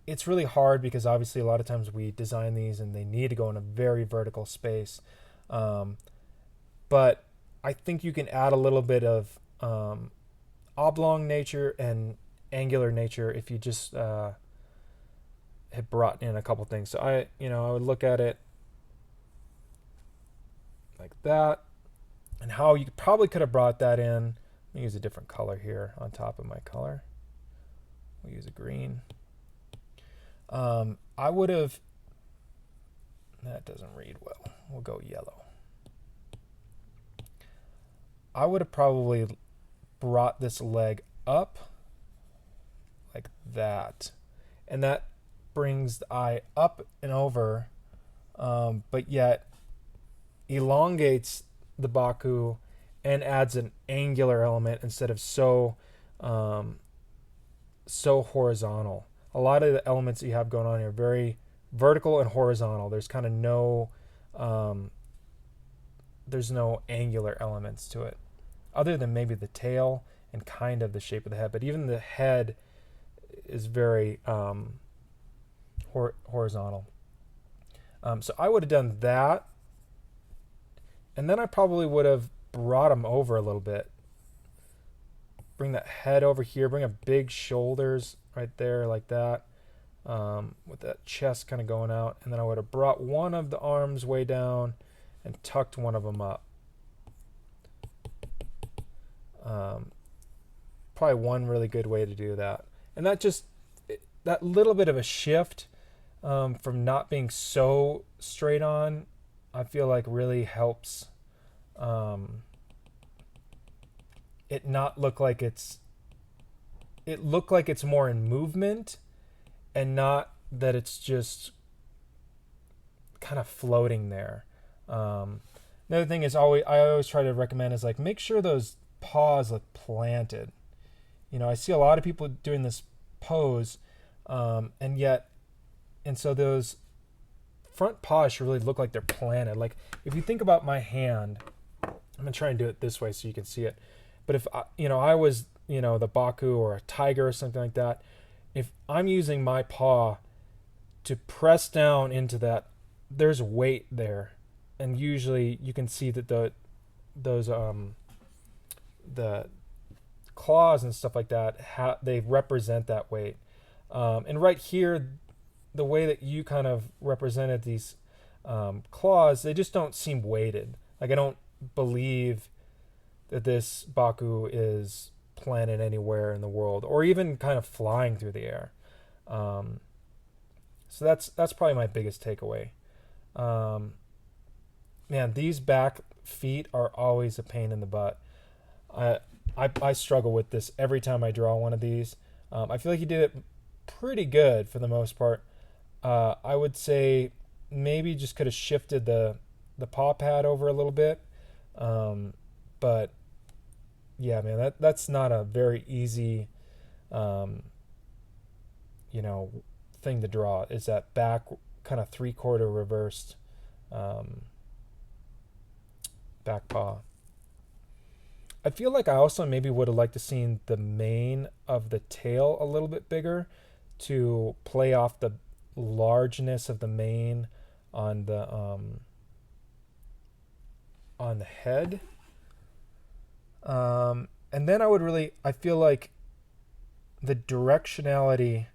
It's really hard because obviously a lot of times we design these and they need to go in a very vertical space. but I think you can add a little bit of oblong nature and angular nature if you just had brought in a couple things. So I would look at it like that, and how you probably could have brought that in. Let me use a different color here on top of my color. We'll use a green. I would have, that doesn't read well. We'll go yellow. I would have probably brought this leg up like that. And that brings the eye up and over, but yet elongates the Baku and adds an angular element instead of so horizontal. A lot of the elements that you have going on here are very vertical and horizontal. There's kind of there's no angular elements to it, other than maybe the tail and kind of the shape of the head. But even the head is very horizontal. So I would have done that, and then I probably would have brought him over a little bit. Bring that head over here. Bring a big shoulders right there like that, with that chest kind of going out. And then I would have brought one of the arms way down and tucked one of them up. Probably one really good way to do that. And that little bit of a shift from not being so straight on, I feel like really helps it not look like it look like it's more in movement and not that it's just kind of floating there. Another thing is I always try to recommend is like make sure those paws look planted. I see a lot of people doing this pose, and so those front paws should really look like they're planted. Like if you think about my hand, I'm gonna try and do it this way so you can see it. But if I was the Baku or a tiger or something like that, if I'm using my paw to press down into that, there's weight there, and usually you can see that the claws and stuff like that they represent that weight. And right here, the way that you kind of represented these claws, they just don't seem weighted. Like I don't believe that this Baku is planted anywhere in the world, or even kind of flying through the air. So that's probably my biggest takeaway. Man, these back feet are always a pain in the butt. I struggle with this every time I draw one of these. I feel like he did it pretty good for the most part. I would say maybe just could have shifted the paw pad over a little bit. But yeah, man, that's not a very easy, thing to draw. Is that back kind of 3/4 reversed back paw. I feel like I also maybe would have liked to seen the mane of the tail a little bit bigger to play off the largeness of the mane on the head. And then I feel like the directionality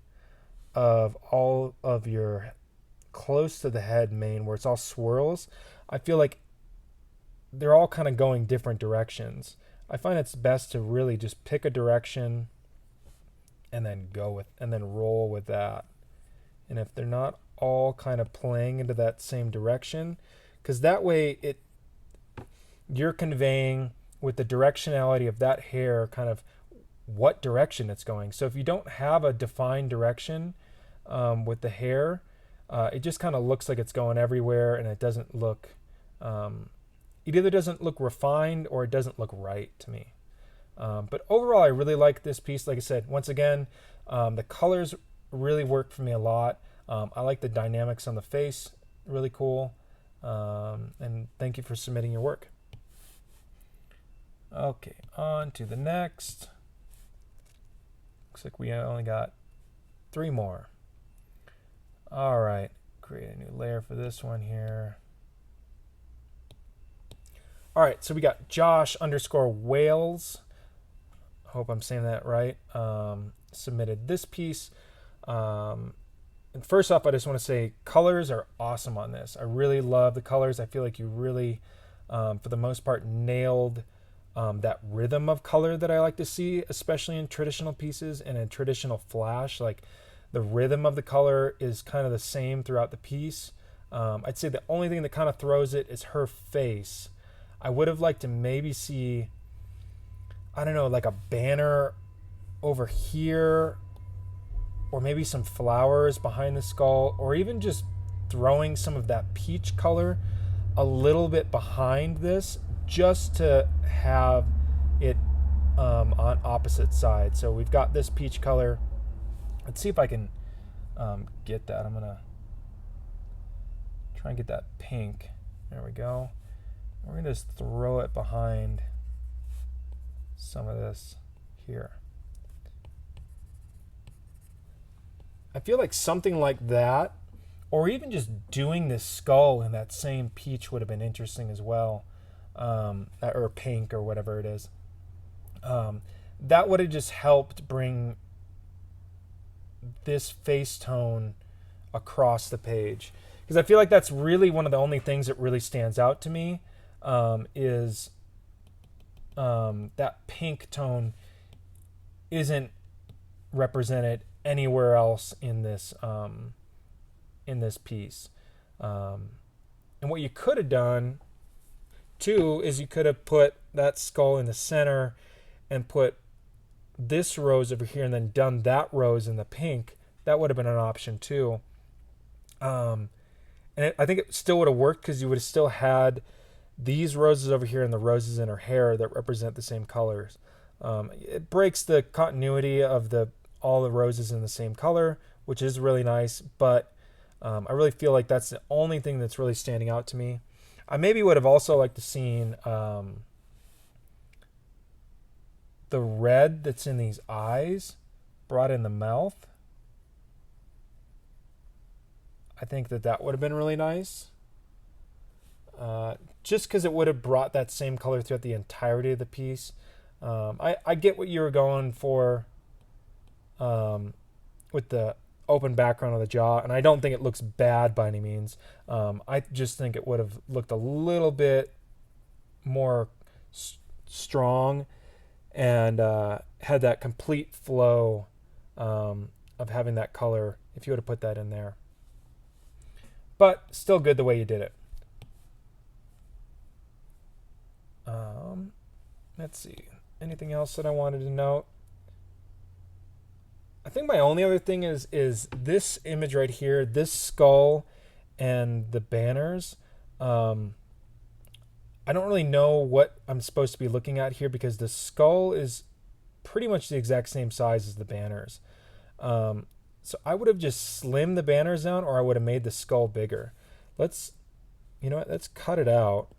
of all of your close to the head mane where it's all swirls, I feel like they're all kind of going different directions. I find it's best to really just pick a direction and then roll with that. And if they're not all kind of playing into that same direction, because that way you're conveying with the directionality of that hair kind of what direction it's going. So if you don't have a defined direction with the hair, it just kind of looks like it's going everywhere, and it doesn't look it either doesn't look refined or it doesn't look right to me. But overall, I really like this piece. Like I said, once again, the colors really worked for me a lot. I like the dynamics on the face, really cool. And thank you for submitting your work. Okay, on to the next. Looks like we only got 3 more. All right, create a new layer for this one here. All right, so we got Josh underscore Wales. Hope I'm saying that right. Submitted this piece. And first off, I just want to say colors are awesome on this. I really love the colors. I feel like you really, for the most part, nailed that rhythm of color that I like to see, especially in traditional pieces and in traditional flash. Like the rhythm of the color is kind of the same throughout the piece. I'd say the only thing that kind of throws it is her face. I would have liked to maybe see, I don't know, like a banner over here, or maybe some flowers behind the skull, or even just throwing some of that peach color a little bit behind this, just to have it on opposite sides. So we've got this peach color. Let's see if I can get that. I'm gonna try and get that pink. There we go. We're gonna just throw it behind some of this here. I feel like something like that, or even just doing this skull in that same peach would have been interesting as well, or pink or whatever it is. That would have just helped bring this face tone across the page, because I feel like that's really one of the only things that really stands out to me, is that pink tone isn't represented anywhere else in this piece. And what you could have done too is you could have put that skull in the center and put this rose over here and then done that rose in the pink. That would have been an option too. And I think it still would have worked, because you would have still had these roses over here and the roses in her hair that represent the same colors. It breaks the continuity of all the roses in the same color, which is really nice, but I really feel like that's the only thing that's really standing out to me. I maybe would have also liked to seen the red that's in these eyes brought in the mouth. I think that would have been really nice. Just because it would have brought that same color throughout the entirety of the piece. I get what you were going for with the open background of the jaw, and I don't think it looks bad by any means. I just think it would have looked a little bit more strong and had that complete flow of having that color if you would have put that in there. But still good the way you did it. Let's see. Anything else that I wanted to note? I think my only other thing is this image right here, this skull and the banners. I don't really know what I'm supposed to be looking at here, because the skull is pretty much the exact same size as the banners. So I would have just slimmed the banners down, or I would have made the skull bigger. Let's cut it out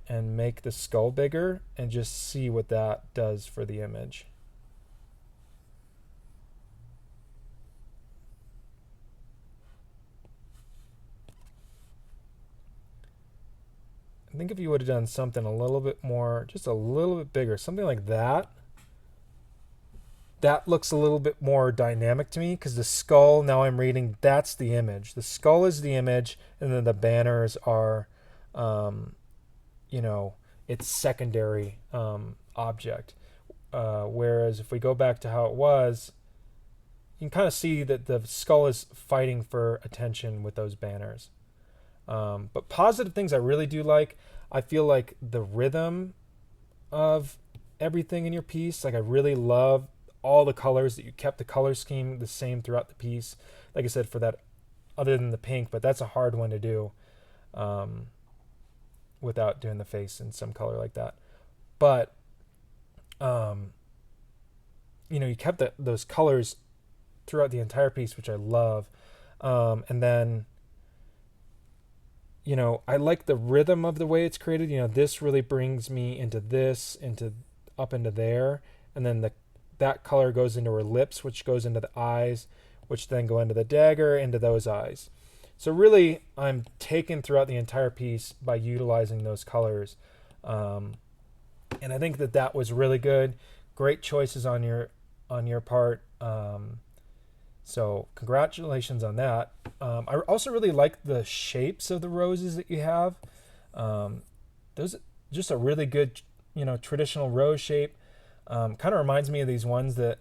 and make the skull bigger and just see what that does for the image. I think if you would have done something a little bit more, just a little bit bigger, something like that, that looks a little bit more dynamic to me, because the skull, now I'm reading, that's the image. The skull is the image, and then the banners are, its secondary object. Whereas if we go back to how it was, you can kind of see that the skull is fighting for attention with those banners. But positive things I really do like. I feel like the rhythm of everything in your piece, like I really love all the colors, that you kept the color scheme the same throughout the piece. Like I said, for that, other than the pink, but that's a hard one to do without doing the face in some color like that. But, you kept those colors throughout the entire piece, which I love. And then, I like the rhythm of the way it's created. This really brings me into this, up into there. And then that color goes into her lips, which goes into the eyes, which then go into the dagger, into those eyes. So really, I'm taken throughout the entire piece by utilizing those colors. Um, and I think that that was really good. Great choices on your part. So congratulations on that. I also really like the shapes of the roses that you have. Um, those just a really good, traditional rose shape. Kind of reminds me of these ones that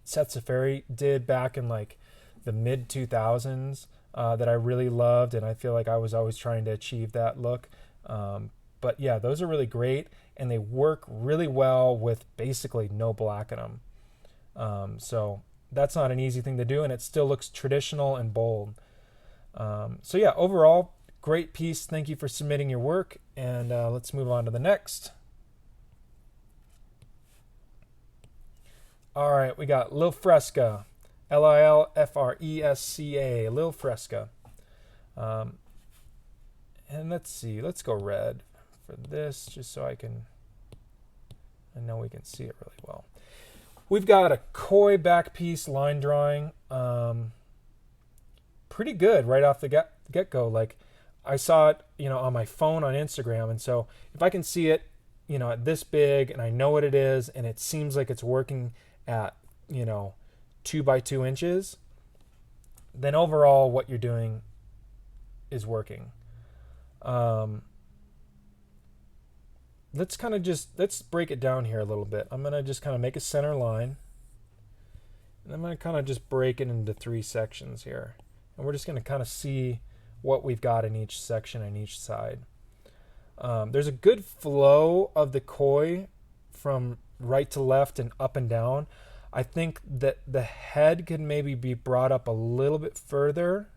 Set Safari did back in like the mid 2000s that I really loved, and I feel like I was always trying to achieve that look. But yeah, those are really great, and they work really well with basically no black in them. So that's not an easy thing to do, and it still looks traditional and bold. So yeah, overall, great piece. Thank you for submitting your work, and let's move on to the next. All right, we got Lil Fresca, Lilfresca, Lil Fresca. And let's see, let's go red for this, just so I know we can see it really well. We've got a koi back piece line drawing. Pretty good right off the get-go. Like, I saw it, on my phone on Instagram, and so if I can see it, at this big, and I know what it is, and it seems like it's working at 2 by 2 inches, then overall what you're doing is working. Let's break it down here a little bit. I'm going to just kind of make a center line, and I'm going to kind of just break it into 3 sections here, and we're just going to kind of see what we've got in each section and each side. There's a good flow of the koi from right to left and up and down. I think that the head could maybe be brought up a little bit further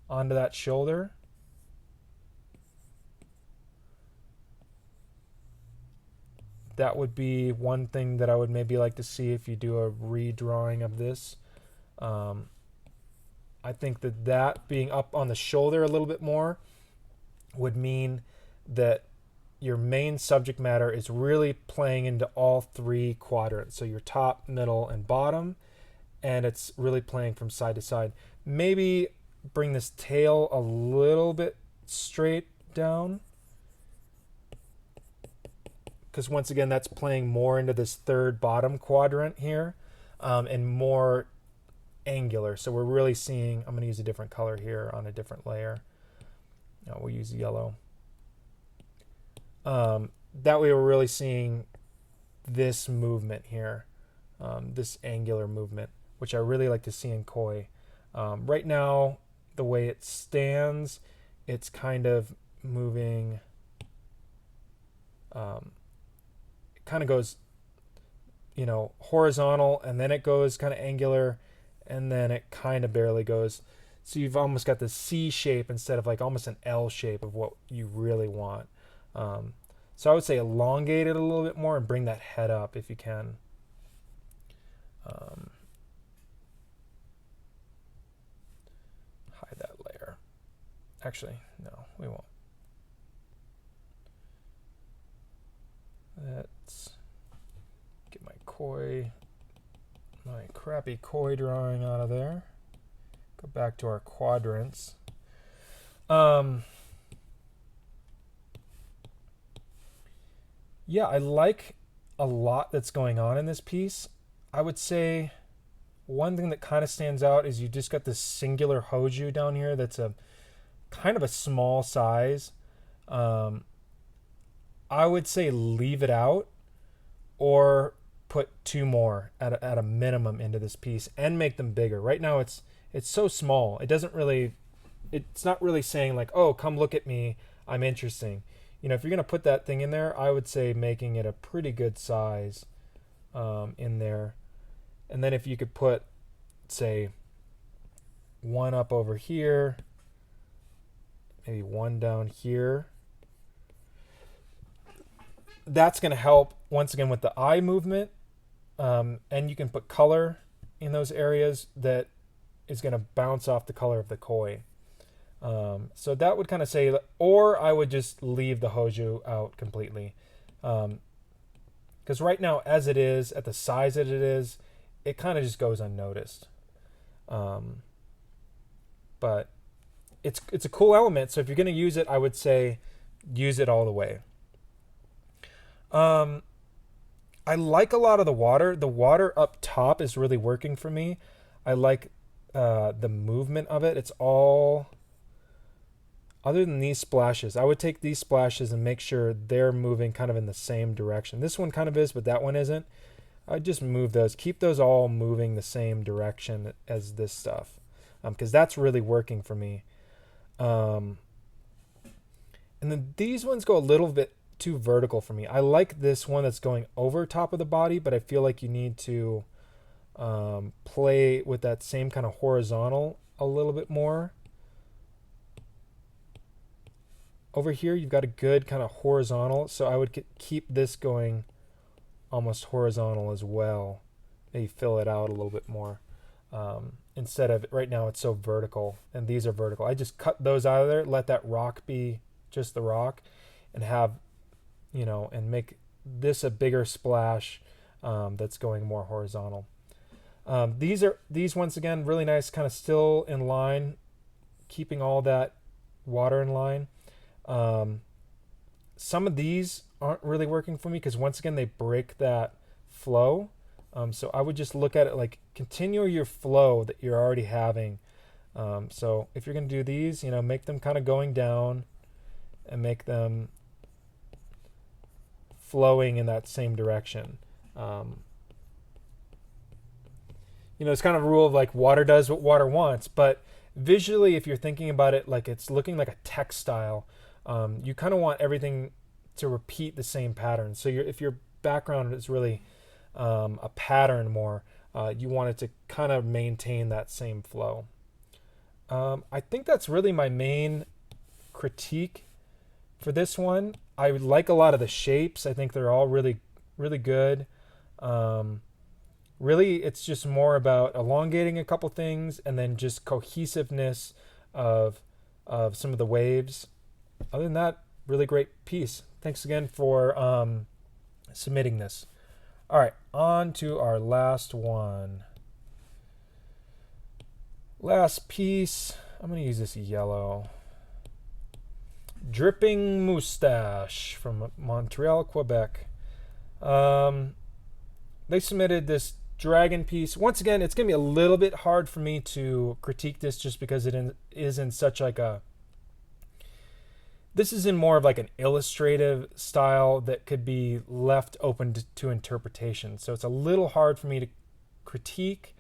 onto that shoulder. That would be one thing that I would maybe like to see if you do a redrawing of this. I think that being up on the shoulder a little bit more would mean that your main subject matter is really playing into all 3 quadrants. So your top, middle, and bottom, and it's really playing from side to side. Maybe bring this tail a little bit straight down, because once again, that's playing more into this 3rd bottom quadrant here, and more angular. So we're really seeing, I'm going to use a different color here on a different layer. No, we'll use yellow. That way we're really seeing this movement here, this angular movement, which I really like to see in koi. Right now, the way it stands, it's kind of moving, it kind of goes, horizontal, and then it goes kind of angular, and then it kind of barely goes. So you've almost got the C shape instead of like almost an L shape of what you really want. So I would say elongate it a little bit more and bring that head up if you can. Hide that layer. Actually, no, we won't. Let's get my crappy koi drawing out of there. Go back to our quadrants. Yeah, I like a lot that's going on in this piece. I would say one thing that kind of stands out is you just got this singular hoju down here that's a kind of a small size. I would say leave it out or put 2 more at a minimum into this piece and make them bigger. Right now it's so small. It's not really saying like, oh, come look at me, I'm interesting. If you're going to put that thing in there, I would say making it a pretty good size in there. And then if you could put, say, 1 up over here, maybe 1 down here, that's going to help, once again, with the eye movement. And you can put color in those areas that is going to bounce off the color of the koi. So that would kind of say, or I would just leave the hoju out completely. Because right now, as it is, at the size that it is, it kind of just goes unnoticed. But but it's a cool element. So if you're going to use it, I would say use it all the way. I like a lot of the water. The water up top is really working for me. I like the movement of it. It's all, other than these splashes, I would take these splashes and make sure they're moving kind of in the same direction. This one kind of is, but that one isn't. I'd just move those. Keep those all moving the same direction as this stuff, because that's really working for me. And then these ones go a little bit too vertical for me. I like this one that's going over top of the body, but I feel like you need to play with that same kind of horizontal a little bit more. Over here, you've got a good kind of horizontal, so I would keep this going almost horizontal as well. Maybe fill it out a little bit more. Instead of, right now it's so vertical, and these are vertical. I just cut those out of there, let that rock be just the rock, and have, and make this a bigger splash that's going more horizontal. These once again, really nice, kind of still in line, keeping all that water in line. Some of these aren't really working for me because once again they break that flow. So I would just look at it like continue your flow that you're already having. So if you're going to do these, make them kind of going down and make them flowing in that same direction. It's kind of a rule of like water does what water wants, but visually, if you're thinking about it like it's looking like a textile, you kind of want everything to repeat the same pattern. So if your background is really a pattern more, you want it to kind of maintain that same flow. I think that's really my main critique for this one. I like a lot of the shapes. I think they're all really, really good. Really, it's just more about elongating a couple things and then just cohesiveness of some of the waves. Other than that, really great piece. Thanks again for submitting this. All right, on to our last one. Last piece. I'm going to use this yellow. Dripping Moustache from Montreal, Quebec. They submitted this dragon piece. Once again, it's going to be a little bit hard for me to critique this just because it is in such like a... This is in more of like an illustrative style that could be left open to interpretation. So it's a little hard for me to critique.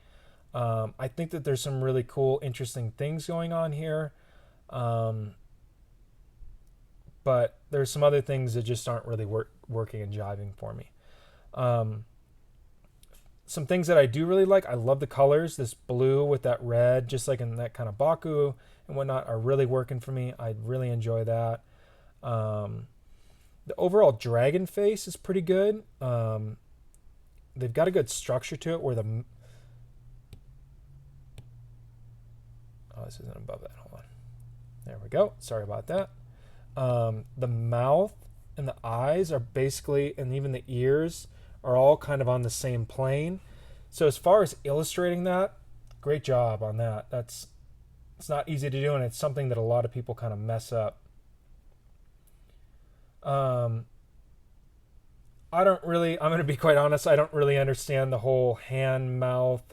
I think that there's some really cool, interesting things going on here. But there's some other things that just aren't really working and jiving for me. Some things that I do really like, I love the colors. This blue with that red, just like in that kind of Baku and whatnot, are really working for me. I really enjoy that. The overall dragon face is pretty good. They've got a good structure to it where the... Oh, this isn't above that. Hold on. There we go. Sorry about that. The mouth and the eyes are basically, and even the ears are all kind of on the same plane. So as far as illustrating that, great job on that. It's not easy to do, and it's something that a lot of people kind of mess up. I'm going to be quite honest, I don't really understand the whole hand mouth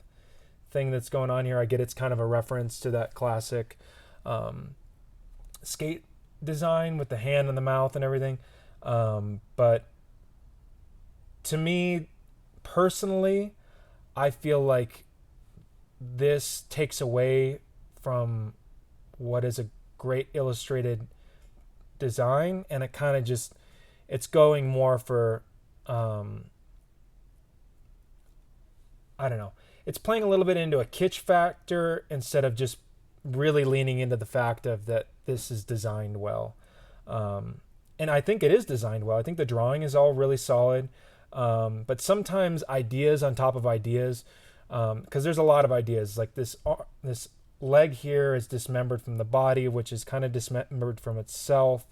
thing that's going on here. I get it's kind of a reference to that classic skate design with the hand and the mouth and everything. But to me, personally, I feel like this takes away from what is a great illustrated design, and it kind of just, it's going more for, I don't know. It's playing a little bit into a kitsch factor instead of just really leaning into the fact of that this is designed well. And I think it is designed well. I think the drawing is all really solid. But sometimes ideas on top of ideas, because there's a lot of ideas, like this leg here is dismembered from the body, which is kind of dismembered from itself,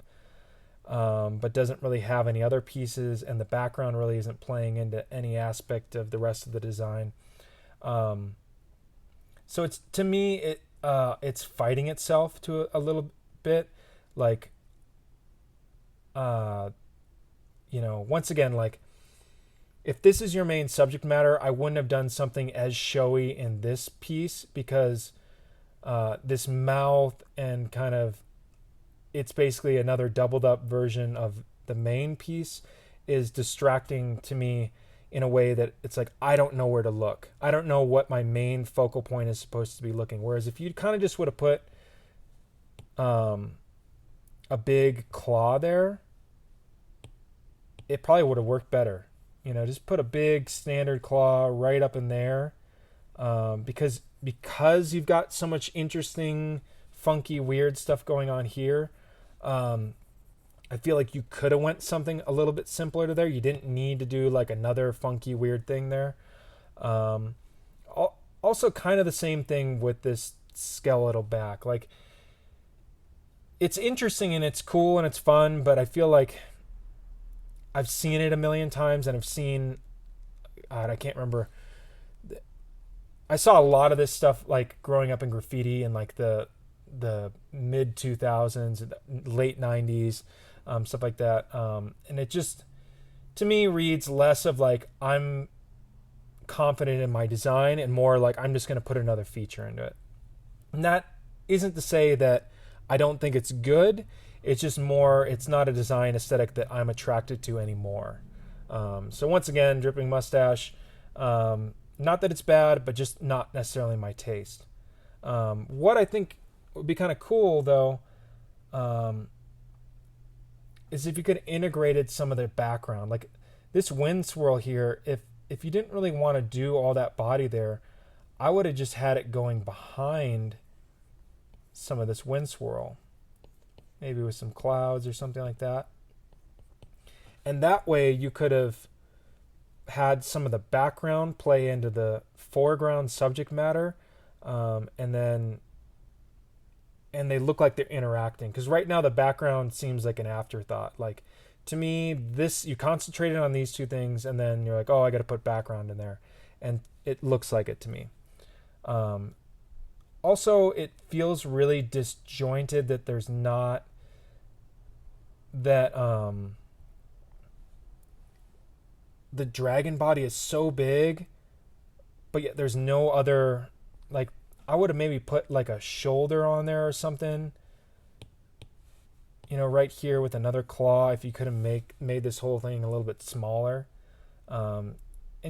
but doesn't really have any other pieces, and the background really isn't playing into any aspect of the rest of the design. So it's, to me, it's fighting itself to a little bit. Like, uh, once again, like, if this is your main subject matter, I wouldn't have done something as showy in this piece, because this mouth and kind of, it's basically another doubled up version of the main piece, is distracting to me in a way that it's like, I don't know where to look. I don't know what my main focal point is supposed to be looking. Whereas if you kind of just would have put a big claw there, it probably would have worked better. Just put a big standard claw right up in there, because you've got so much interesting, funky, weird stuff going on here. I feel like you could have went something a little bit simpler to there. You didn't need to do like another funky, weird thing there. Also, kind of the same thing with this skeletal back. Like, it's interesting and it's cool and it's fun, but I feel like I've seen it a million times, and I've seen, God, I can't remember. I saw a lot of this stuff like growing up in graffiti in like the mid 2000s, late 90s, stuff like that. And it just, to me, reads less of like, I'm confident in my design, and more like, I'm just going to put another feature into it. And that isn't to say that I don't think it's good. It's just more, it's not a design aesthetic that I'm attracted to anymore. So once again, dripping mustache. Not that it's bad, but just not necessarily my taste. What I think would be kind of cool, though, is if you could integrated some of their background. Like this wind swirl here, if you didn't really want to do all that body there, I would have just had it going behind some of this wind swirl. Maybe with some clouds or something like that. And that way you could have had some of the background play into the foreground subject matter, and they look like they're interacting. Because right now the background seems like an afterthought. Like, to me, this, you concentrated on these two things, and then you're like, oh, I got to put background in there, and it looks like it to me. Also, it feels really disjointed that there's not that the dragon body is so big, but yet there's no other, like, I would have maybe put like a shoulder on there or something, right here with another claw, if you could have made this whole thing a little bit smaller, and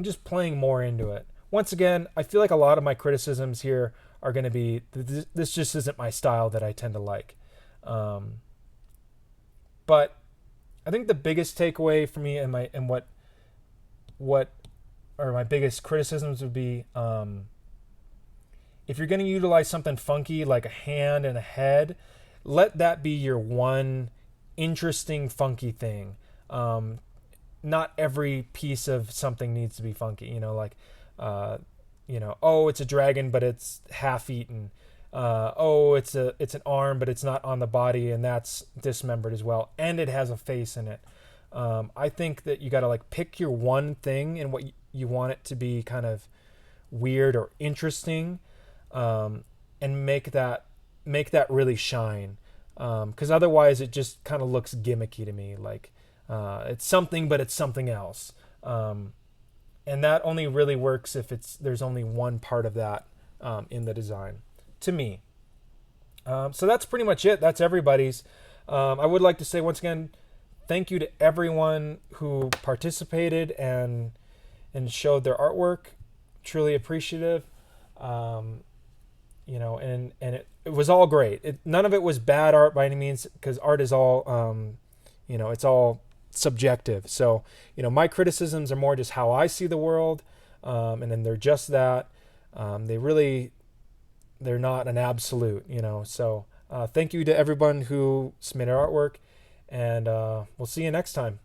just playing more into it. Once again, I feel like a lot of my criticisms here are going to be, this just isn't my style that I tend to like. But I think the biggest takeaway for me and what are my biggest criticisms would be, if you're going to utilize something funky like a hand and a head, let that be your one interesting funky thing. Not every piece of something needs to be funky, oh, it's a dragon, but it's half eaten. Oh, it's an arm, but it's not on the body, and that's dismembered as well, and it has a face in it. I think that you got to like pick your one thing and what you want it to be kind of weird or interesting, and make that really shine. Because otherwise it just kind of looks gimmicky to me. Like, it's something, but it's something else. And that only really works if there's only one part of that in the design, to me. So that's pretty much it. That's everybody's. I would like to say once again, thank you to everyone who participated and showed their artwork. Truly appreciative. And it was all great. None of it was bad art by any means, because art is all, it's all subjective. So, my criticisms are more just how I see the world, and then they're just that. They're not an absolute, So thank you to everyone who submitted artwork, and we'll see you next time.